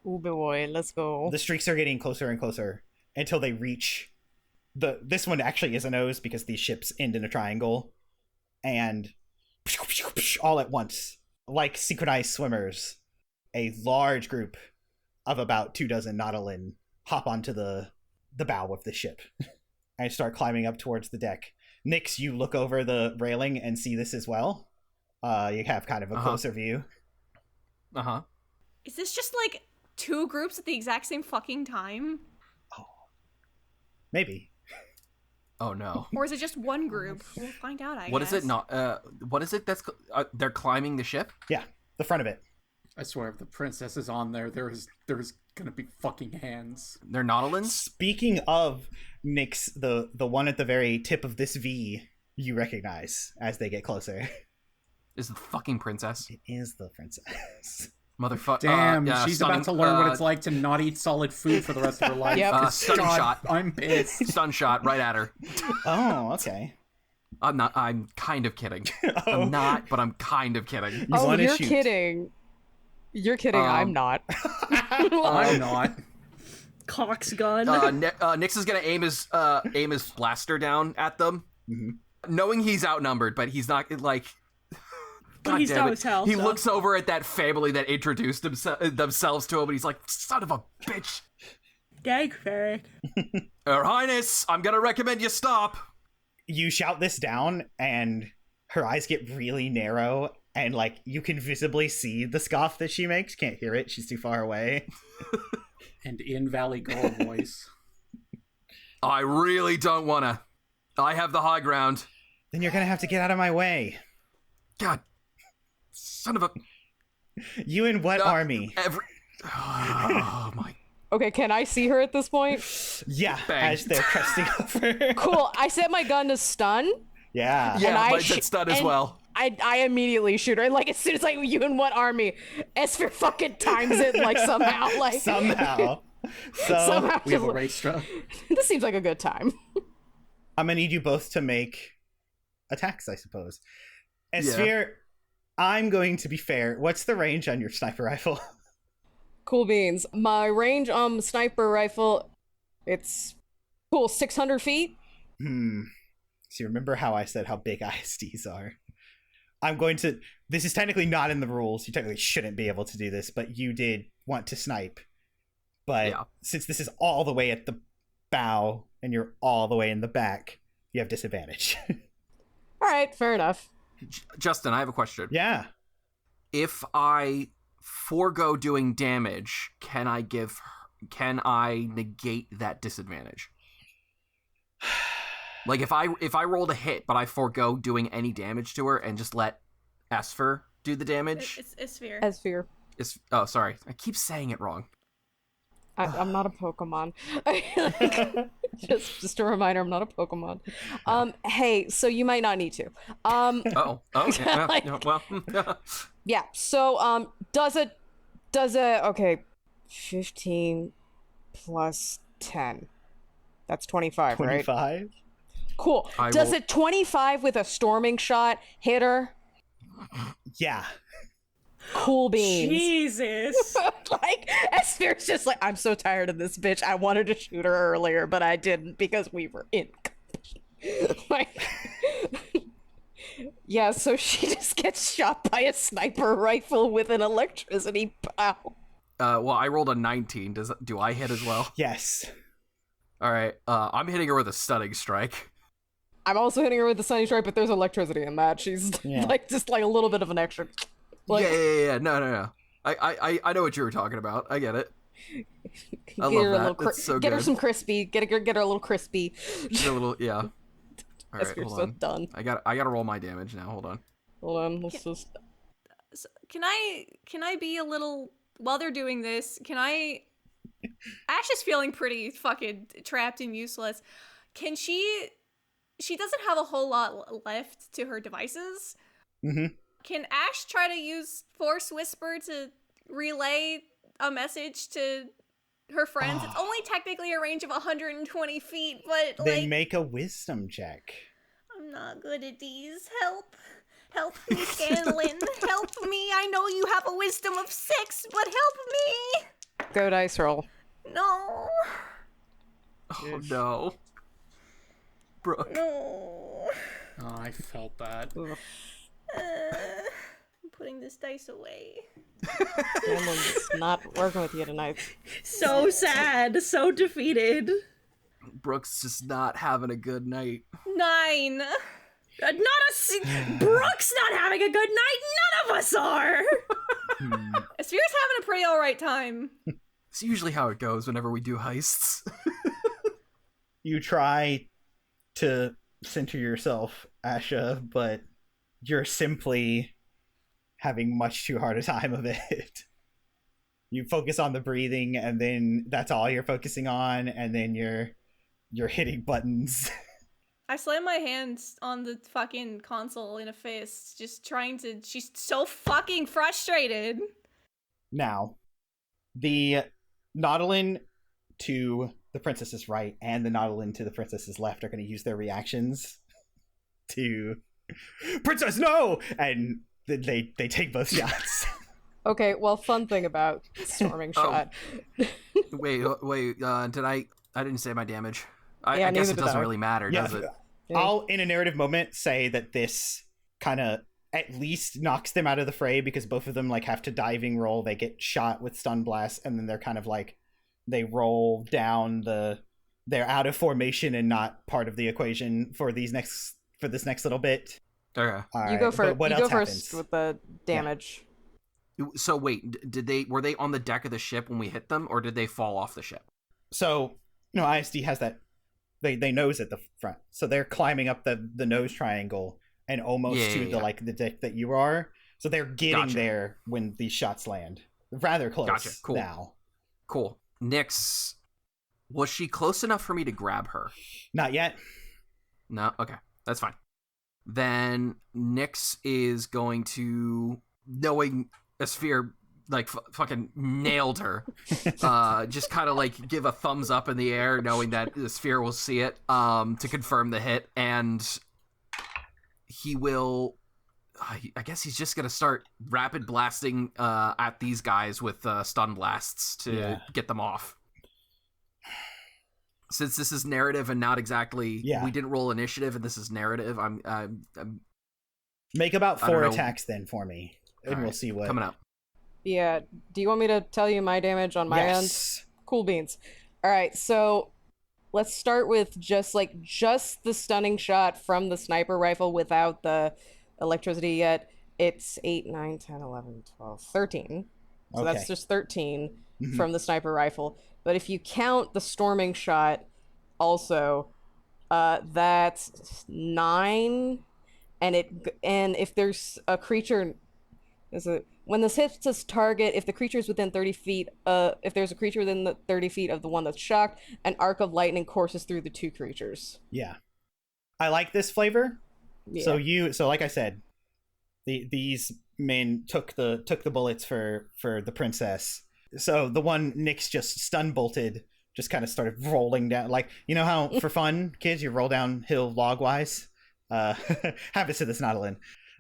Ooh boy, let's go. The streaks are getting closer and closer until they reach this one actually is a nose because these ships end in a triangle, and all at once, like synchronized swimmers, a large group of about 24 Nautilin hop onto the bow of the ship and start climbing up towards the deck. Nyx, you look over the railing and see this as well. You have kind of a closer view. Is this just like two groups at the exact same fucking time? Oh, maybe. Oh no. Or is it just one group? We'll find out, I guess. What is it not? What is it that's... they're climbing the ship? Yeah, the front of it. I swear, if the princess is on there, there's gonna be fucking hands. They're Nautilins? Speaking of Nyx, the one at the very tip of this V, you recognize as they get closer. Is the fucking princess? It is the princess. Motherfucker. Damn, yeah, she's stunning, about to learn what it's like to not eat solid food for the rest of her life. Yep. Stunning God, shot. I'm pissed. Stun shot right at her. Oh, okay. I'm kind of kidding. Oh. I'm not, but I'm kind of kidding. You Oh, wanna you're shoot. kidding. You're kidding, I'm not. I'm not. Cox gun. Nyx is gonna aim his blaster down at them, knowing he's outnumbered, but he's not like. But God he's damn dumb it. as hell, He so. looks over at that family that introduced themselves to him, and he's like, "Son of a bitch." Dag ferret. Her Highness, I'm gonna recommend you stop. You shout this down, and her eyes get really narrow, and like you can visibly see the scoff that she makes. Can't hear it; she's too far away. And in Valley Girl voice. I really don't wanna. I have the high ground. Then you're gonna have to get out of my way. God, son of a. You in what army? Oh my. Okay, can I see her at this point? Yeah, Bang. as they're cresting over. Cool. I set my gun to stun. Yeah. Yeah, I but it's done as and well. I immediately shoot her. Like, as soon as you in what army? Esphere fucking times it, like, somehow. Like, Somehow. So somehow. We have a just- Raestra. This seems like a good time. I'm gonna need you both to make attacks, I suppose. Esphere, I'm going to be fair. What's the range on your sniper rifle? Cool beans. My range sniper rifle, it's cool, 600 feet. So remember how I said how big ISDs are? This is technically not in the rules. You technically shouldn't be able to do this, but you did want to snipe. But since this is all the way at the bow and you're all the way in the back, you have disadvantage. All right, fair enough. Justin, I have a question. Yeah. If I forego doing damage, can I negate that disadvantage? Like if I rolled a hit, but I forego doing any damage to her and just let Esphere do the damage. It's Esphere. Esphere. Oh, sorry, I keep saying it wrong. I'm not a Pokemon. just a reminder, I'm not a Pokemon. Hey, so you might not need to. Okay. Like- Well, Yeah. So does it okay, 15 plus 10. That's 25, right? 25? Cool. Does it 25 with a storming shot hit her? Yeah. Cool beans. Jesus. Like, Esphere's just like, I'm so tired of this bitch. I wanted to shoot her earlier, but I didn't because we were in like, yeah, so she just gets shot by a sniper rifle with an electricity pow. Well, I rolled a 19. Do I hit as well? Yes. All right. I'm hitting her with a stunning strike. I'm also hitting her with the sunny strike, but there's electricity in that. She's like just like a little bit of an extra. Like, yeah. No. I know what you were talking about. I get it. I love that. It's so get good. her some crispy. Get her a little crispy. Get a little, yeah. All right, Esphere's hold so on. done. I gotta roll my damage now. Hold on. Hold on. Let's just. Can I be a little while they're doing this? Ash is feeling pretty fucking trapped and useless. Can she doesn't have a whole lot left to her devices. Mm-hmm. Can Ash try to use Force Whisper to relay a message to her friends? It's only technically a range of 120 feet, but then make a wisdom check. I'm not good at these. Help me, Scanlon. Help me. I know you have a wisdom of 6, but help me. Go dice roll. No. Oh no. Brooke. No. Oh, I felt that. I'm putting this dice away. Scanlon's not working with you tonight. So sad. So defeated. Brooke's just not having a good night. 9. Brooke's not having a good night. None of us are. Esphere's having a pretty alright time. It's usually how it goes whenever we do heists. You try to center yourself, Asha, but you're simply having much too hard a time of it. You focus on the breathing, and then that's all you're focusing on, and then you're hitting buttons. I slam my hands on the fucking console in a fist, just trying to... She's so fucking frustrated. Now, the Nautilin to the princess's right and the Nautilin to the princess's left are going to use their reactions to... Princess, no! And they take both shots. Okay, well, fun thing about storming shot. Wait, did I didn't say my damage. I guess neither it did doesn't I. really matter, does it? I'll, in a narrative moment, say that this kind of at least knocks them out of the fray because both of them like have to diving roll. They get shot with stun blast, and then they're kind of like they roll down they're out of formation and not part of the equation for this next little bit. Okay. All You go right, first. but what You else go first happens? with the damage. So wait, were they on the deck of the ship when we hit them, or did they fall off the ship? So, ISD has that. They nose at the front, so they're climbing up the nose triangle and almost to the deck that you are. So they're getting there when these shots land. Rather close. Gotcha. Cool. Now. Cool. Nyx, was she close enough for me to grab her? Not yet. No. Okay, that's fine. Then Nyx is going to, knowing Esphere like fucking nailed her, just kind of like give a thumbs up in the air, knowing that Esphere will see it, to confirm the hit, and he will. I guess he's just gonna start rapid blasting at these guys with stun blasts to get them off. Since this is narrative and not exactly, we didn't roll initiative, and this is narrative. I'm Make about 4 attacks then for me, and we'll see what coming up. Yeah. Do you want me to tell you my damage on my end? Cool beans. All right. So let's start with just the stunning shot from the sniper rifle without the electricity yet. It's 8, 9, 10, 11, 12, 13. So that's just 13 from the sniper rifle. But if you count the storming shot also, that's 9. And if there's a creature... When this hits its target, if the creature is within 30 feet, if there's a creature within the 30 feet of the one that's shocked, an arc of lightning courses through the 2 creatures. Yeah, I like this flavor. Yeah. So like I said, these men took the bullets for the princess. So the one Nyx just stun bolted, just kind of started rolling down, like how for fun, kids, you roll downhill log wise. Happens to this Nautilin.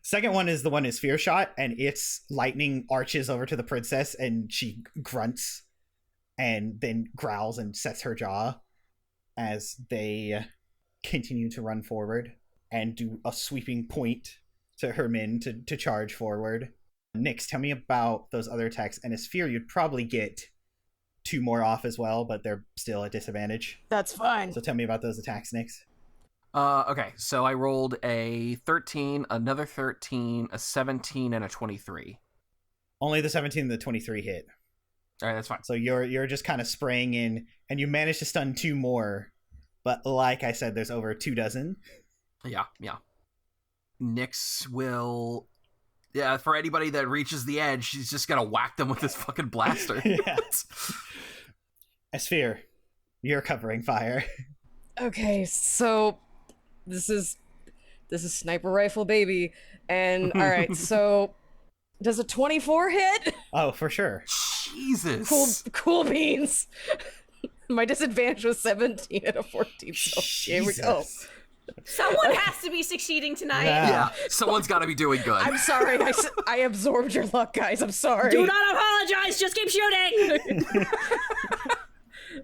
Second one is the one Esphere shot, and its lightning arches over to the princess, and she grunts and then growls and sets her jaw as they continue to run forward and do a sweeping point to her men to charge forward. Nyx, tell me about those other attacks. And Esphere, you'd probably get 2 more off as well, but they're still at disadvantage. That's fine. So tell me about those attacks, Nyx. Okay, so I rolled a 13, another 13, a 17, and a 23. Only the 17 and the 23 hit. All right, that's fine. So you're just kind of spraying in, and you managed to stun 2 more. But like I said, there's over 2 dozen. Yeah. Nyx will... Yeah, for anybody that reaches the edge, she's just gonna whack them with this fucking blaster. Yeah. Esphere, you're covering fire. Okay, so this is sniper rifle baby, and all right, so does a 24 hit? Oh, for sure. Jesus. Cool beans. My disadvantage was 17 and a 14, so here we go. Someone has to be succeeding tonight. Yeah, someone's got to be doing good. I'm sorry, I absorbed your luck, guys. I'm sorry. Do not apologize. Just keep shooting.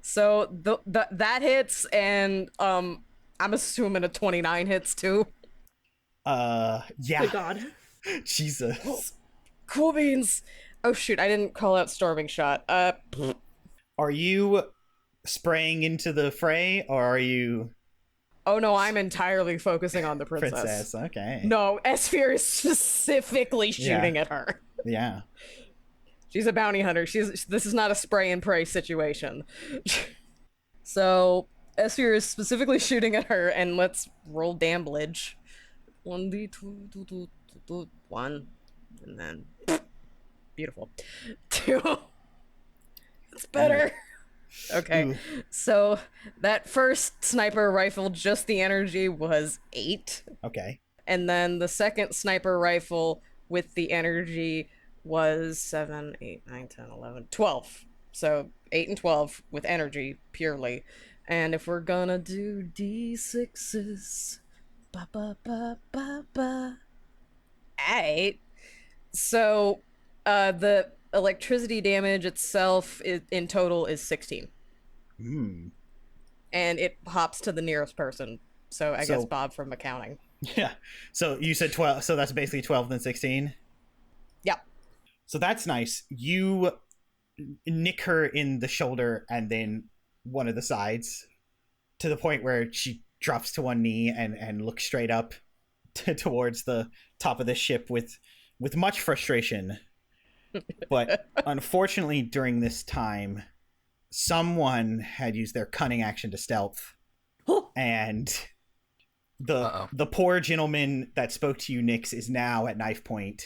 So that hits, and I'm assuming a 29 hits too. Yeah. Good God. Jesus. Cool beans. Oh shoot, I didn't call out storming shot. Are you spraying into the fray, or are you... Oh no, I'm entirely focusing on the princess. Okay. No, Esphere is specifically shooting at her. Yeah. She's a bounty hunter. This is not a spray and pray situation. So Esphere is specifically shooting at her, and let's roll damblage. 1d2, 1, and then beautiful. 2. It's better. Okay, Ooh. so that first sniper rifle, just the energy, was 8. Okay. And then the second sniper rifle with the energy was 7, 8, 9, 10, 11, 12. So 8 and 12 with energy purely. And if we're gonna do D6s, ba ba ba ba ba. 8. So the electricity damage itself in total is 16. Hmm. And it hops to the nearest person. So I guess Bob from accounting. Yeah. So you said 12, so that's basically 12 then 16? Yep. So that's nice. You nick her in the shoulder and then one of the sides to the point where she drops to one knee and looks straight up towards the top of the ship with much frustration. But unfortunately, during this time, someone had used their cunning action to stealth, and the poor gentleman that spoke to you, Nyx, is now at knife point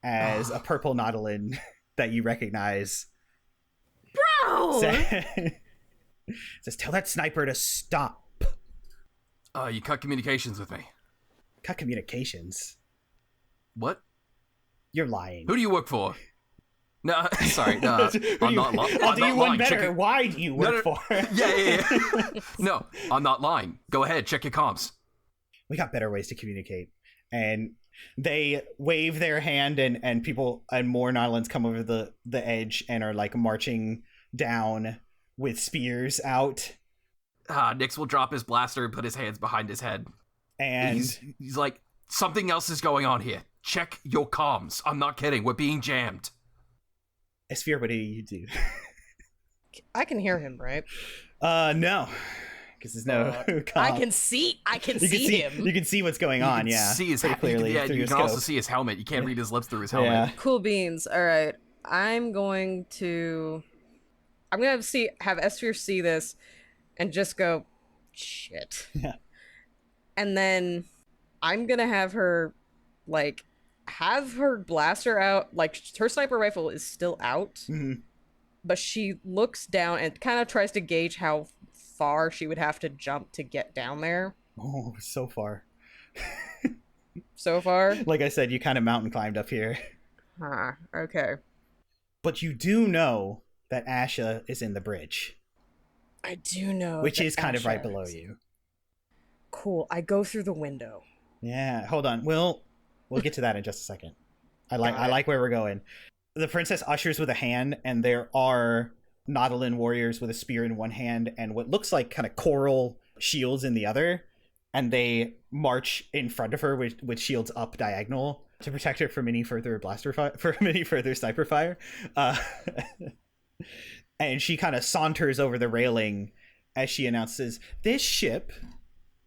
as a purple Nautilin that you recognize. Bro! Says, tell that sniper to stop. You cut communications with me. Cut communications? What? You're lying. Who do you work for? No, sorry, no. I'm not lying. I'll do you one better. Why do you work for? Yeah. No, I'm not lying. Go ahead, check your comms. We got better ways to communicate. And they wave their hand, and people and more Nautilins come over the edge and are like marching down with spears out. Nyx will drop his blaster and put his hands behind his head. And he's like, something else is going on here. Check your comms. I'm not kidding. We're being jammed. Esphere, what do you do? I can hear him, right? No. Because there's no comm. I can see him. You can see what's going on, You yeah. can see his pretty clearly. Yeah, through you your can also scope. see his helmet. You can't read his lips through his helmet. Yeah. Cool beans. All right. I'm going to have Esphere see this and just go, shit. Yeah. And then I'm going to have her, like, have her blaster out. Like, her sniper rifle is still out. Mm-hmm. But she looks down and kind of tries to gauge how far she would have to jump to get down there. Oh, so far. So far? Like I said, you kind of mountain climbed up here. Okay. But you do know that Asha is in the bridge. I do know. Which that is kind of right Asha below is- you. Cool. I go through the window. Yeah, hold on. Well, We'll get to that in just a second. I like where we're going. The princess ushers with a hand, and there are Nautilin warriors with a spear in one hand and what looks like kind of coral shields in the other, and they march in front of her with shields up diagonal to protect her from any further sniper fire. And she kind of saunters over the railing as she announces, "This ship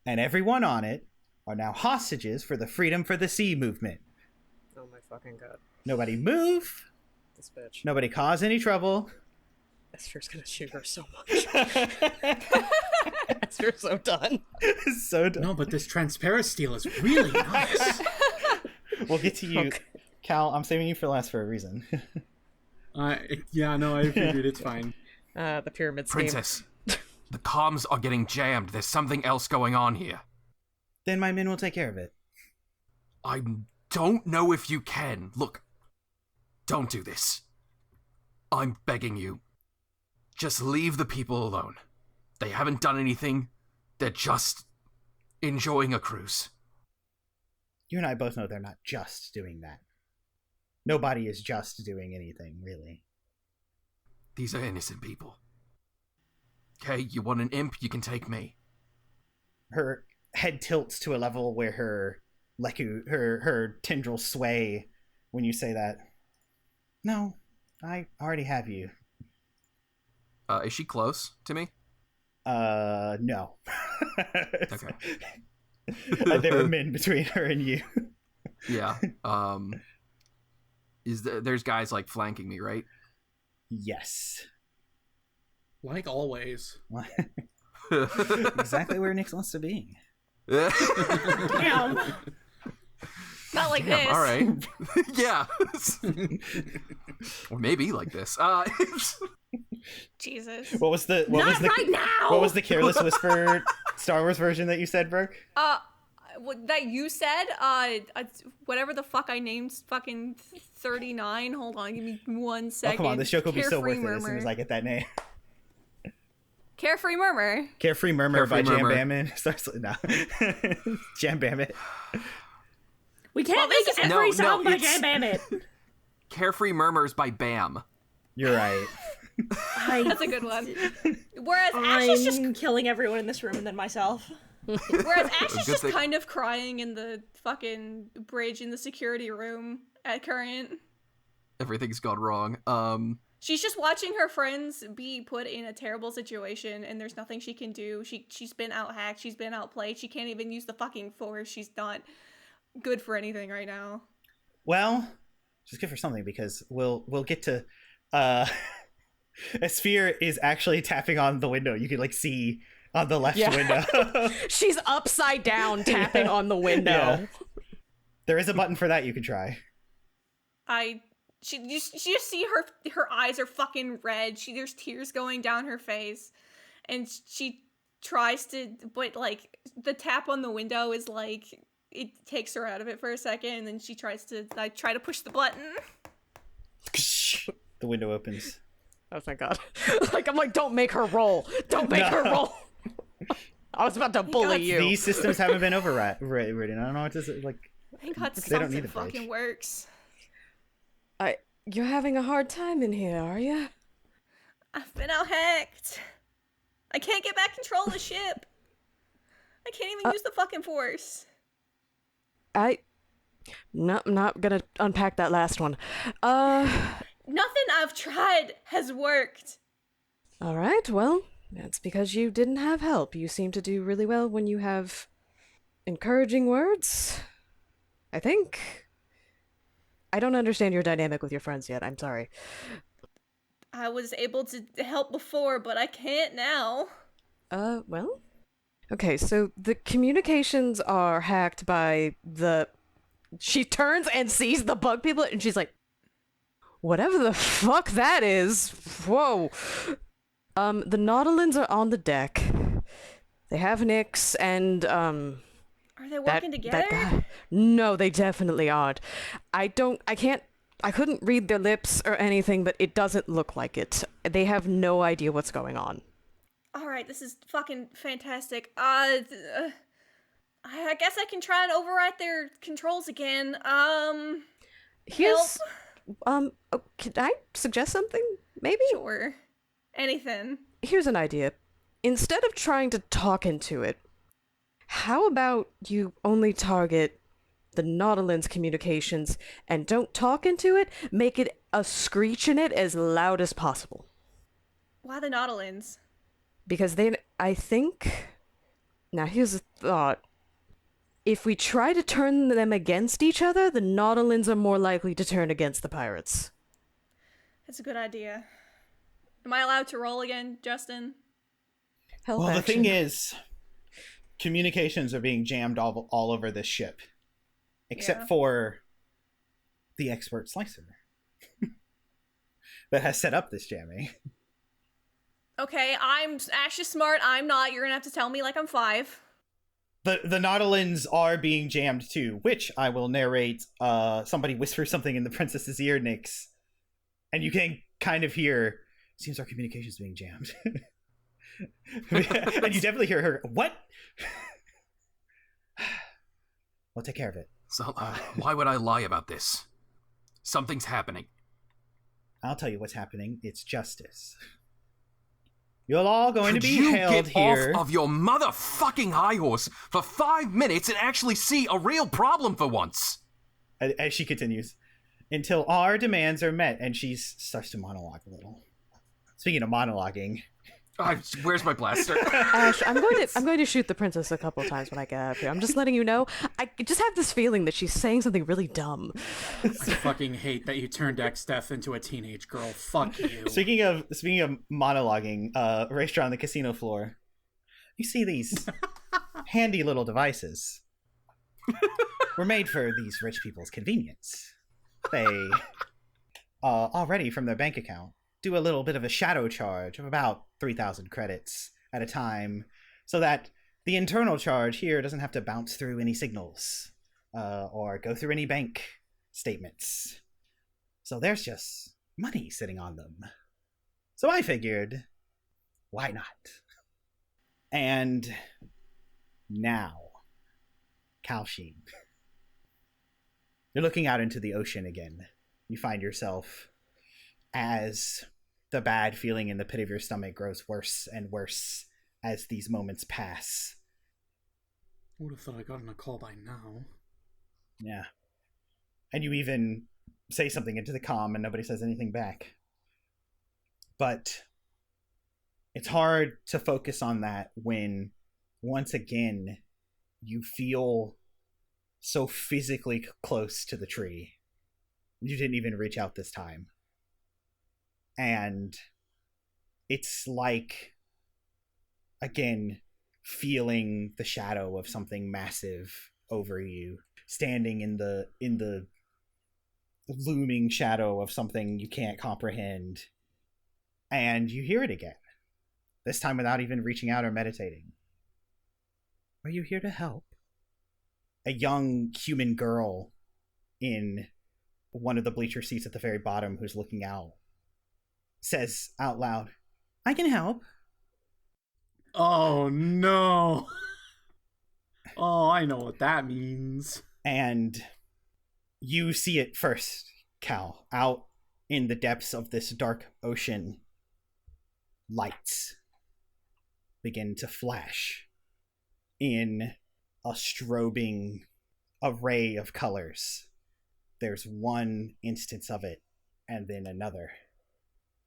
and everyone on it are now hostages for the Freedom for the Sea movement. Oh my fucking god. Nobody move. This bitch. Nobody cause any trouble." Esphere's gonna shoot her so much. Esphere's so done. So done. No, but this transparent steel is really nice. We'll get to you. Okay. Cal, I'm saving you for last for a reason. Yeah, no, I figured it's fine. The pyramid scheme. Princess, the comms are getting jammed. There's something else going on here. Then my men will take care of it. I don't know if you can. Look, don't do this. I'm begging you. Just leave the people alone. They haven't done anything. They're just enjoying a cruise. You and I both know they're not just doing that. Nobody is just doing anything, really. These are innocent people. Okay, you want an imp, you can take me. Her head tilts to a level where her tendrils sway when you say that. No, I already have you. Is she close to me? No. Okay. There are men between her and you. Yeah. There's guys like flanking me, right? Yes. Like always. Exactly where Nix wants to be. Damn. Not like this. All right. Yeah. Or maybe like this. Jesus. What was the Careless Whisper Star Wars version that you said, Brooke? That you said, whatever the fuck I named fucking 39. Hold on, give me 1 second. Oh, come on, this joke will be so worth Carefree it as soon as I get that name. Carefree Murmur. Carefree Murmur by Carefree Jam Murmur. Bammin. No. Jam Bammit. We can't make every song by Jam Bammit. Carefree Murmurs by Bam. You're right. That's a good one. Whereas Ash is just killing everyone in this room and then myself. Whereas Ash is just kind of crying in the fucking bridge in the security room at current. Everything's gone wrong. She's just watching her friends be put in a terrible situation, and there's nothing she can do. She's been out-hacked, she's been outplayed, she can't even use the fucking force. She's not good for anything right now. Well, just good for something, because we'll get to Esphere is actually tapping on the window. You can see on the left window. She's upside down tapping on the window. Yeah. There is a button for that you can try. You just see her eyes are fucking red. There's tears going down her face, and she tries to, but the tap on the window is it takes her out of it for a second, and then she tries to try to push the button. The window opens. Oh my god! I'm like, don't make her roll. Don't make her roll. I was about to bully you. These systems haven't been overridden. I don't know what to say. Thank God they don't need something the fucking works. You're having a hard time in here, are you? I've been out-hacked. I can't get back control of the ship. I can't even use the fucking force. Not gonna unpack that last one. Nothing I've tried has worked. All right, well, that's because you didn't have help. You seem to do really well when you have encouraging words, I think. I don't understand your dynamic with your friends yet. I'm sorry. I was able to help before, but I can't now. Well? Okay, so the communications are hacked by She turns and sees the bug people, and she's like, whatever the fuck that is. Whoa. The Nautilins are on the deck. They have Nyx, and, Are they working together? That guy. No, they definitely aren't. I couldn't read their lips or anything, but it doesn't look like it. They have no idea what's going on. Alright, this is fucking fantastic. I I guess I can try and override their controls again. Here's, can I suggest something? Maybe? Sure. Anything. Here's an idea. Instead of trying to talk into it, how about you only target the Nautilin's communications and don't talk into it? Make it a screech in it as loud as possible. Why the Nautilins? Because I think... Now here's a thought. If we try to turn them against each other, the Nautilins are more likely to turn against the pirates. That's a good idea. Am I allowed to roll again, Justin? Help well, action. the thing is, communications are being jammed all over this ship. Except for the expert slicer that has set up this jamming. Okay, Ash is smart, I'm not. You're gonna have to tell me like I'm 5. The Nautilins are being jammed too, which I will narrate. Somebody whispers something in the princess's ear, Nyx, and you can kind of hear, seems our communication's being jammed. And you definitely hear her, what? We'll take care of it. So, why would I lie about this? Something's happening. I'll tell you what's happening. It's justice. You're all going to be Could you held get here. off of your motherfucking high horse for 5 minutes and actually see a real problem for once? As she continues, until our demands are met, and she starts to monologue a little. Speaking of monologuing, Where's my blaster? Ash, I'm going to shoot the princess a couple times when I get up here. I'm just letting you know. I just have this feeling that she's saying something really dumb. I fucking hate that you turned Extef into a teenage girl. Fuck you. Speaking of monologuing, Raestra on the casino floor, you see these handy little devices. Were made for these rich people's convenience. They already from their bank account do a little bit of a shadow charge of about 3,000 credits at a time, so that the internal charge here doesn't have to bounce through any signals or go through any bank statements. So there's just money sitting on them. So I figured, why not? And now, Kalsheen, you're looking out into the ocean again. You find yourself, as the bad feeling in the pit of your stomach grows worse and worse as these moments pass. I would have thought I gotten a call by now. Yeah. And you even say something into the comm and nobody says anything back. But it's hard to focus on that when, once again, you feel so physically close to the tree. You didn't even reach out this time. And it's like, again, feeling the shadow of something massive over you, standing in the looming shadow of something you can't comprehend. And you hear it again, this time without even reaching out or meditating. Are you here to help? A young human girl in one of the bleacher seats at the very bottom who's looking out says out loud, I can help. Oh no. Oh, I know what that means. And you see it first, Cal, out in the depths of this dark ocean. Lights begin to flash in a strobing array of colors. There's one instance of it, and then another,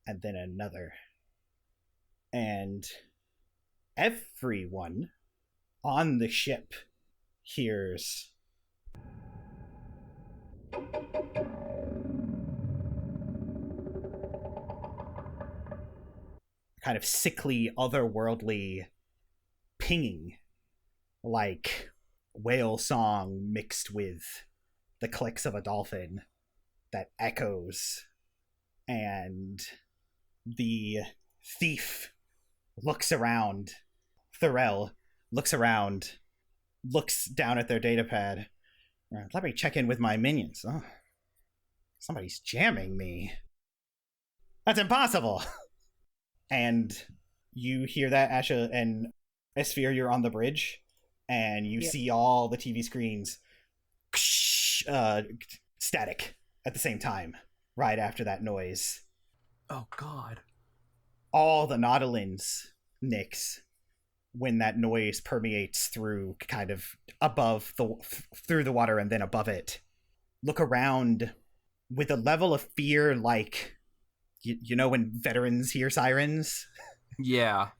and then another. And everyone on the ship hears kind of sickly, otherworldly pinging, like whale song mixed with the clicks of a dolphin that echoes. And the thief looks around. Thorell looks around, looks down at their datapad. Let me check in with my minions. Oh, somebody's jamming me. That's impossible. And you hear that, Asha and Esphere, you're on the bridge. and you see all the TV screens static at the same time, right after that noise. Oh, God. All the Nautilins, Nyx, when that noise permeates through kind of through the water and then above it, look around with a level of fear like, you know when veterans hear sirens? Yeah.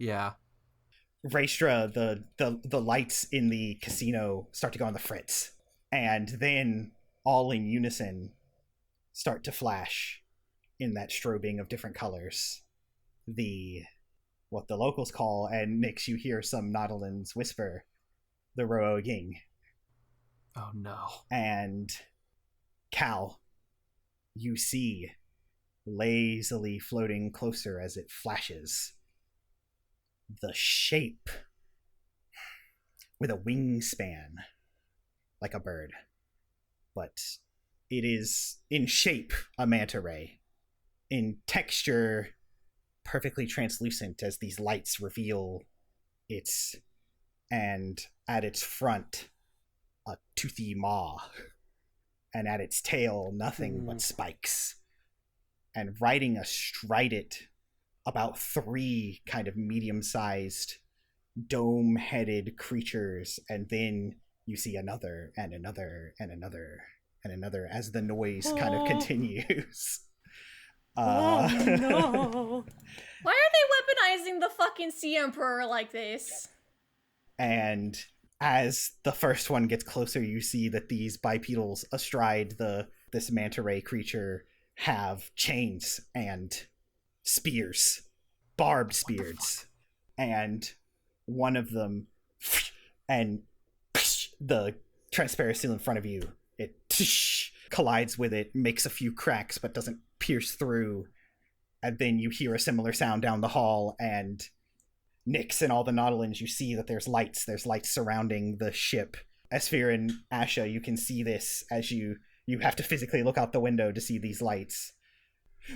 Raestra, the lights in the casino start to go on the fritz, and then all in unison start to flash in that strobing of different colors. What the locals call, and Nyx, you hear some Nautilins whisper, the Rooging. Oh no. And Cal, you see lazily floating closer as it flashes the shape with a wingspan like a bird, but it is in shape a manta ray, in texture perfectly translucent as these lights reveal its, and at its front a toothy maw, and at its tail nothing but spikes, and riding astride it about 3 kind of medium-sized dome-headed creatures, and then you see another and another and another and another as the noise kind of continues. Oh no. Why are they weaponizing the fucking Sea Emperor like this? And as the first one gets closer, you see that these bipedals astride this manta ray creature have chains and spears, barbed spears, and one of them, and the transparent seal in front of you, it collides with it, makes a few cracks, but doesn't pierce through. And then you hear a similar sound down the hall, and Nyx and all the Nautilins, you see that there's lights surrounding the ship. Esphere and Asha, you can see this as you have to physically look out the window to see these lights.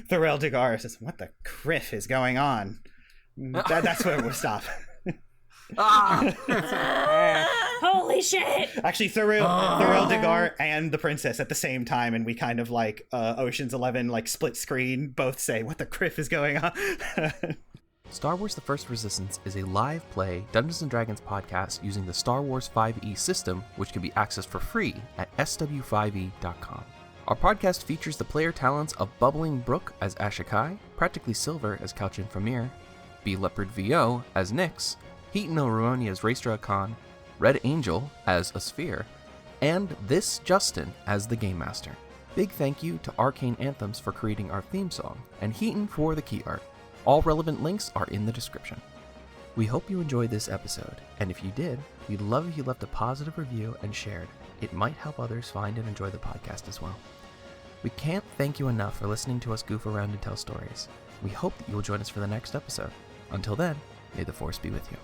Thorel Dagar says, "What the criff is going on?" That's where we'll stop. Holy shit! Actually, Thorel Dagar and the princess at the same time, and we kind of like Ocean's 11, like split screen, both say, "What the criff is going on?" Star Wars The First Resistance is a live play Dungeons & Dragons podcast using the Star Wars 5e system, which can be accessed for free at sw5e.com. Our podcast features the player talents of BubblingBrooke as Ashaa-kai, Practically Silver as Couchin Phimiir, Lepard VO as Nyx, HitenNoRuroni as Raestra Akkan, RedAngel as Esphere, and this Justin as the Game Master. Big thank you to Arcane Anthems for creating our theme song, and Hiten for the key art. All relevant links are in the description. We hope you enjoyed this episode, and if you did, we'd love if you left a positive review and shared. It might help others find and enjoy the podcast as well. We can't thank you enough for listening to us goof around and tell stories. We hope that you will join us for the next episode. Until then, may the Force be with you.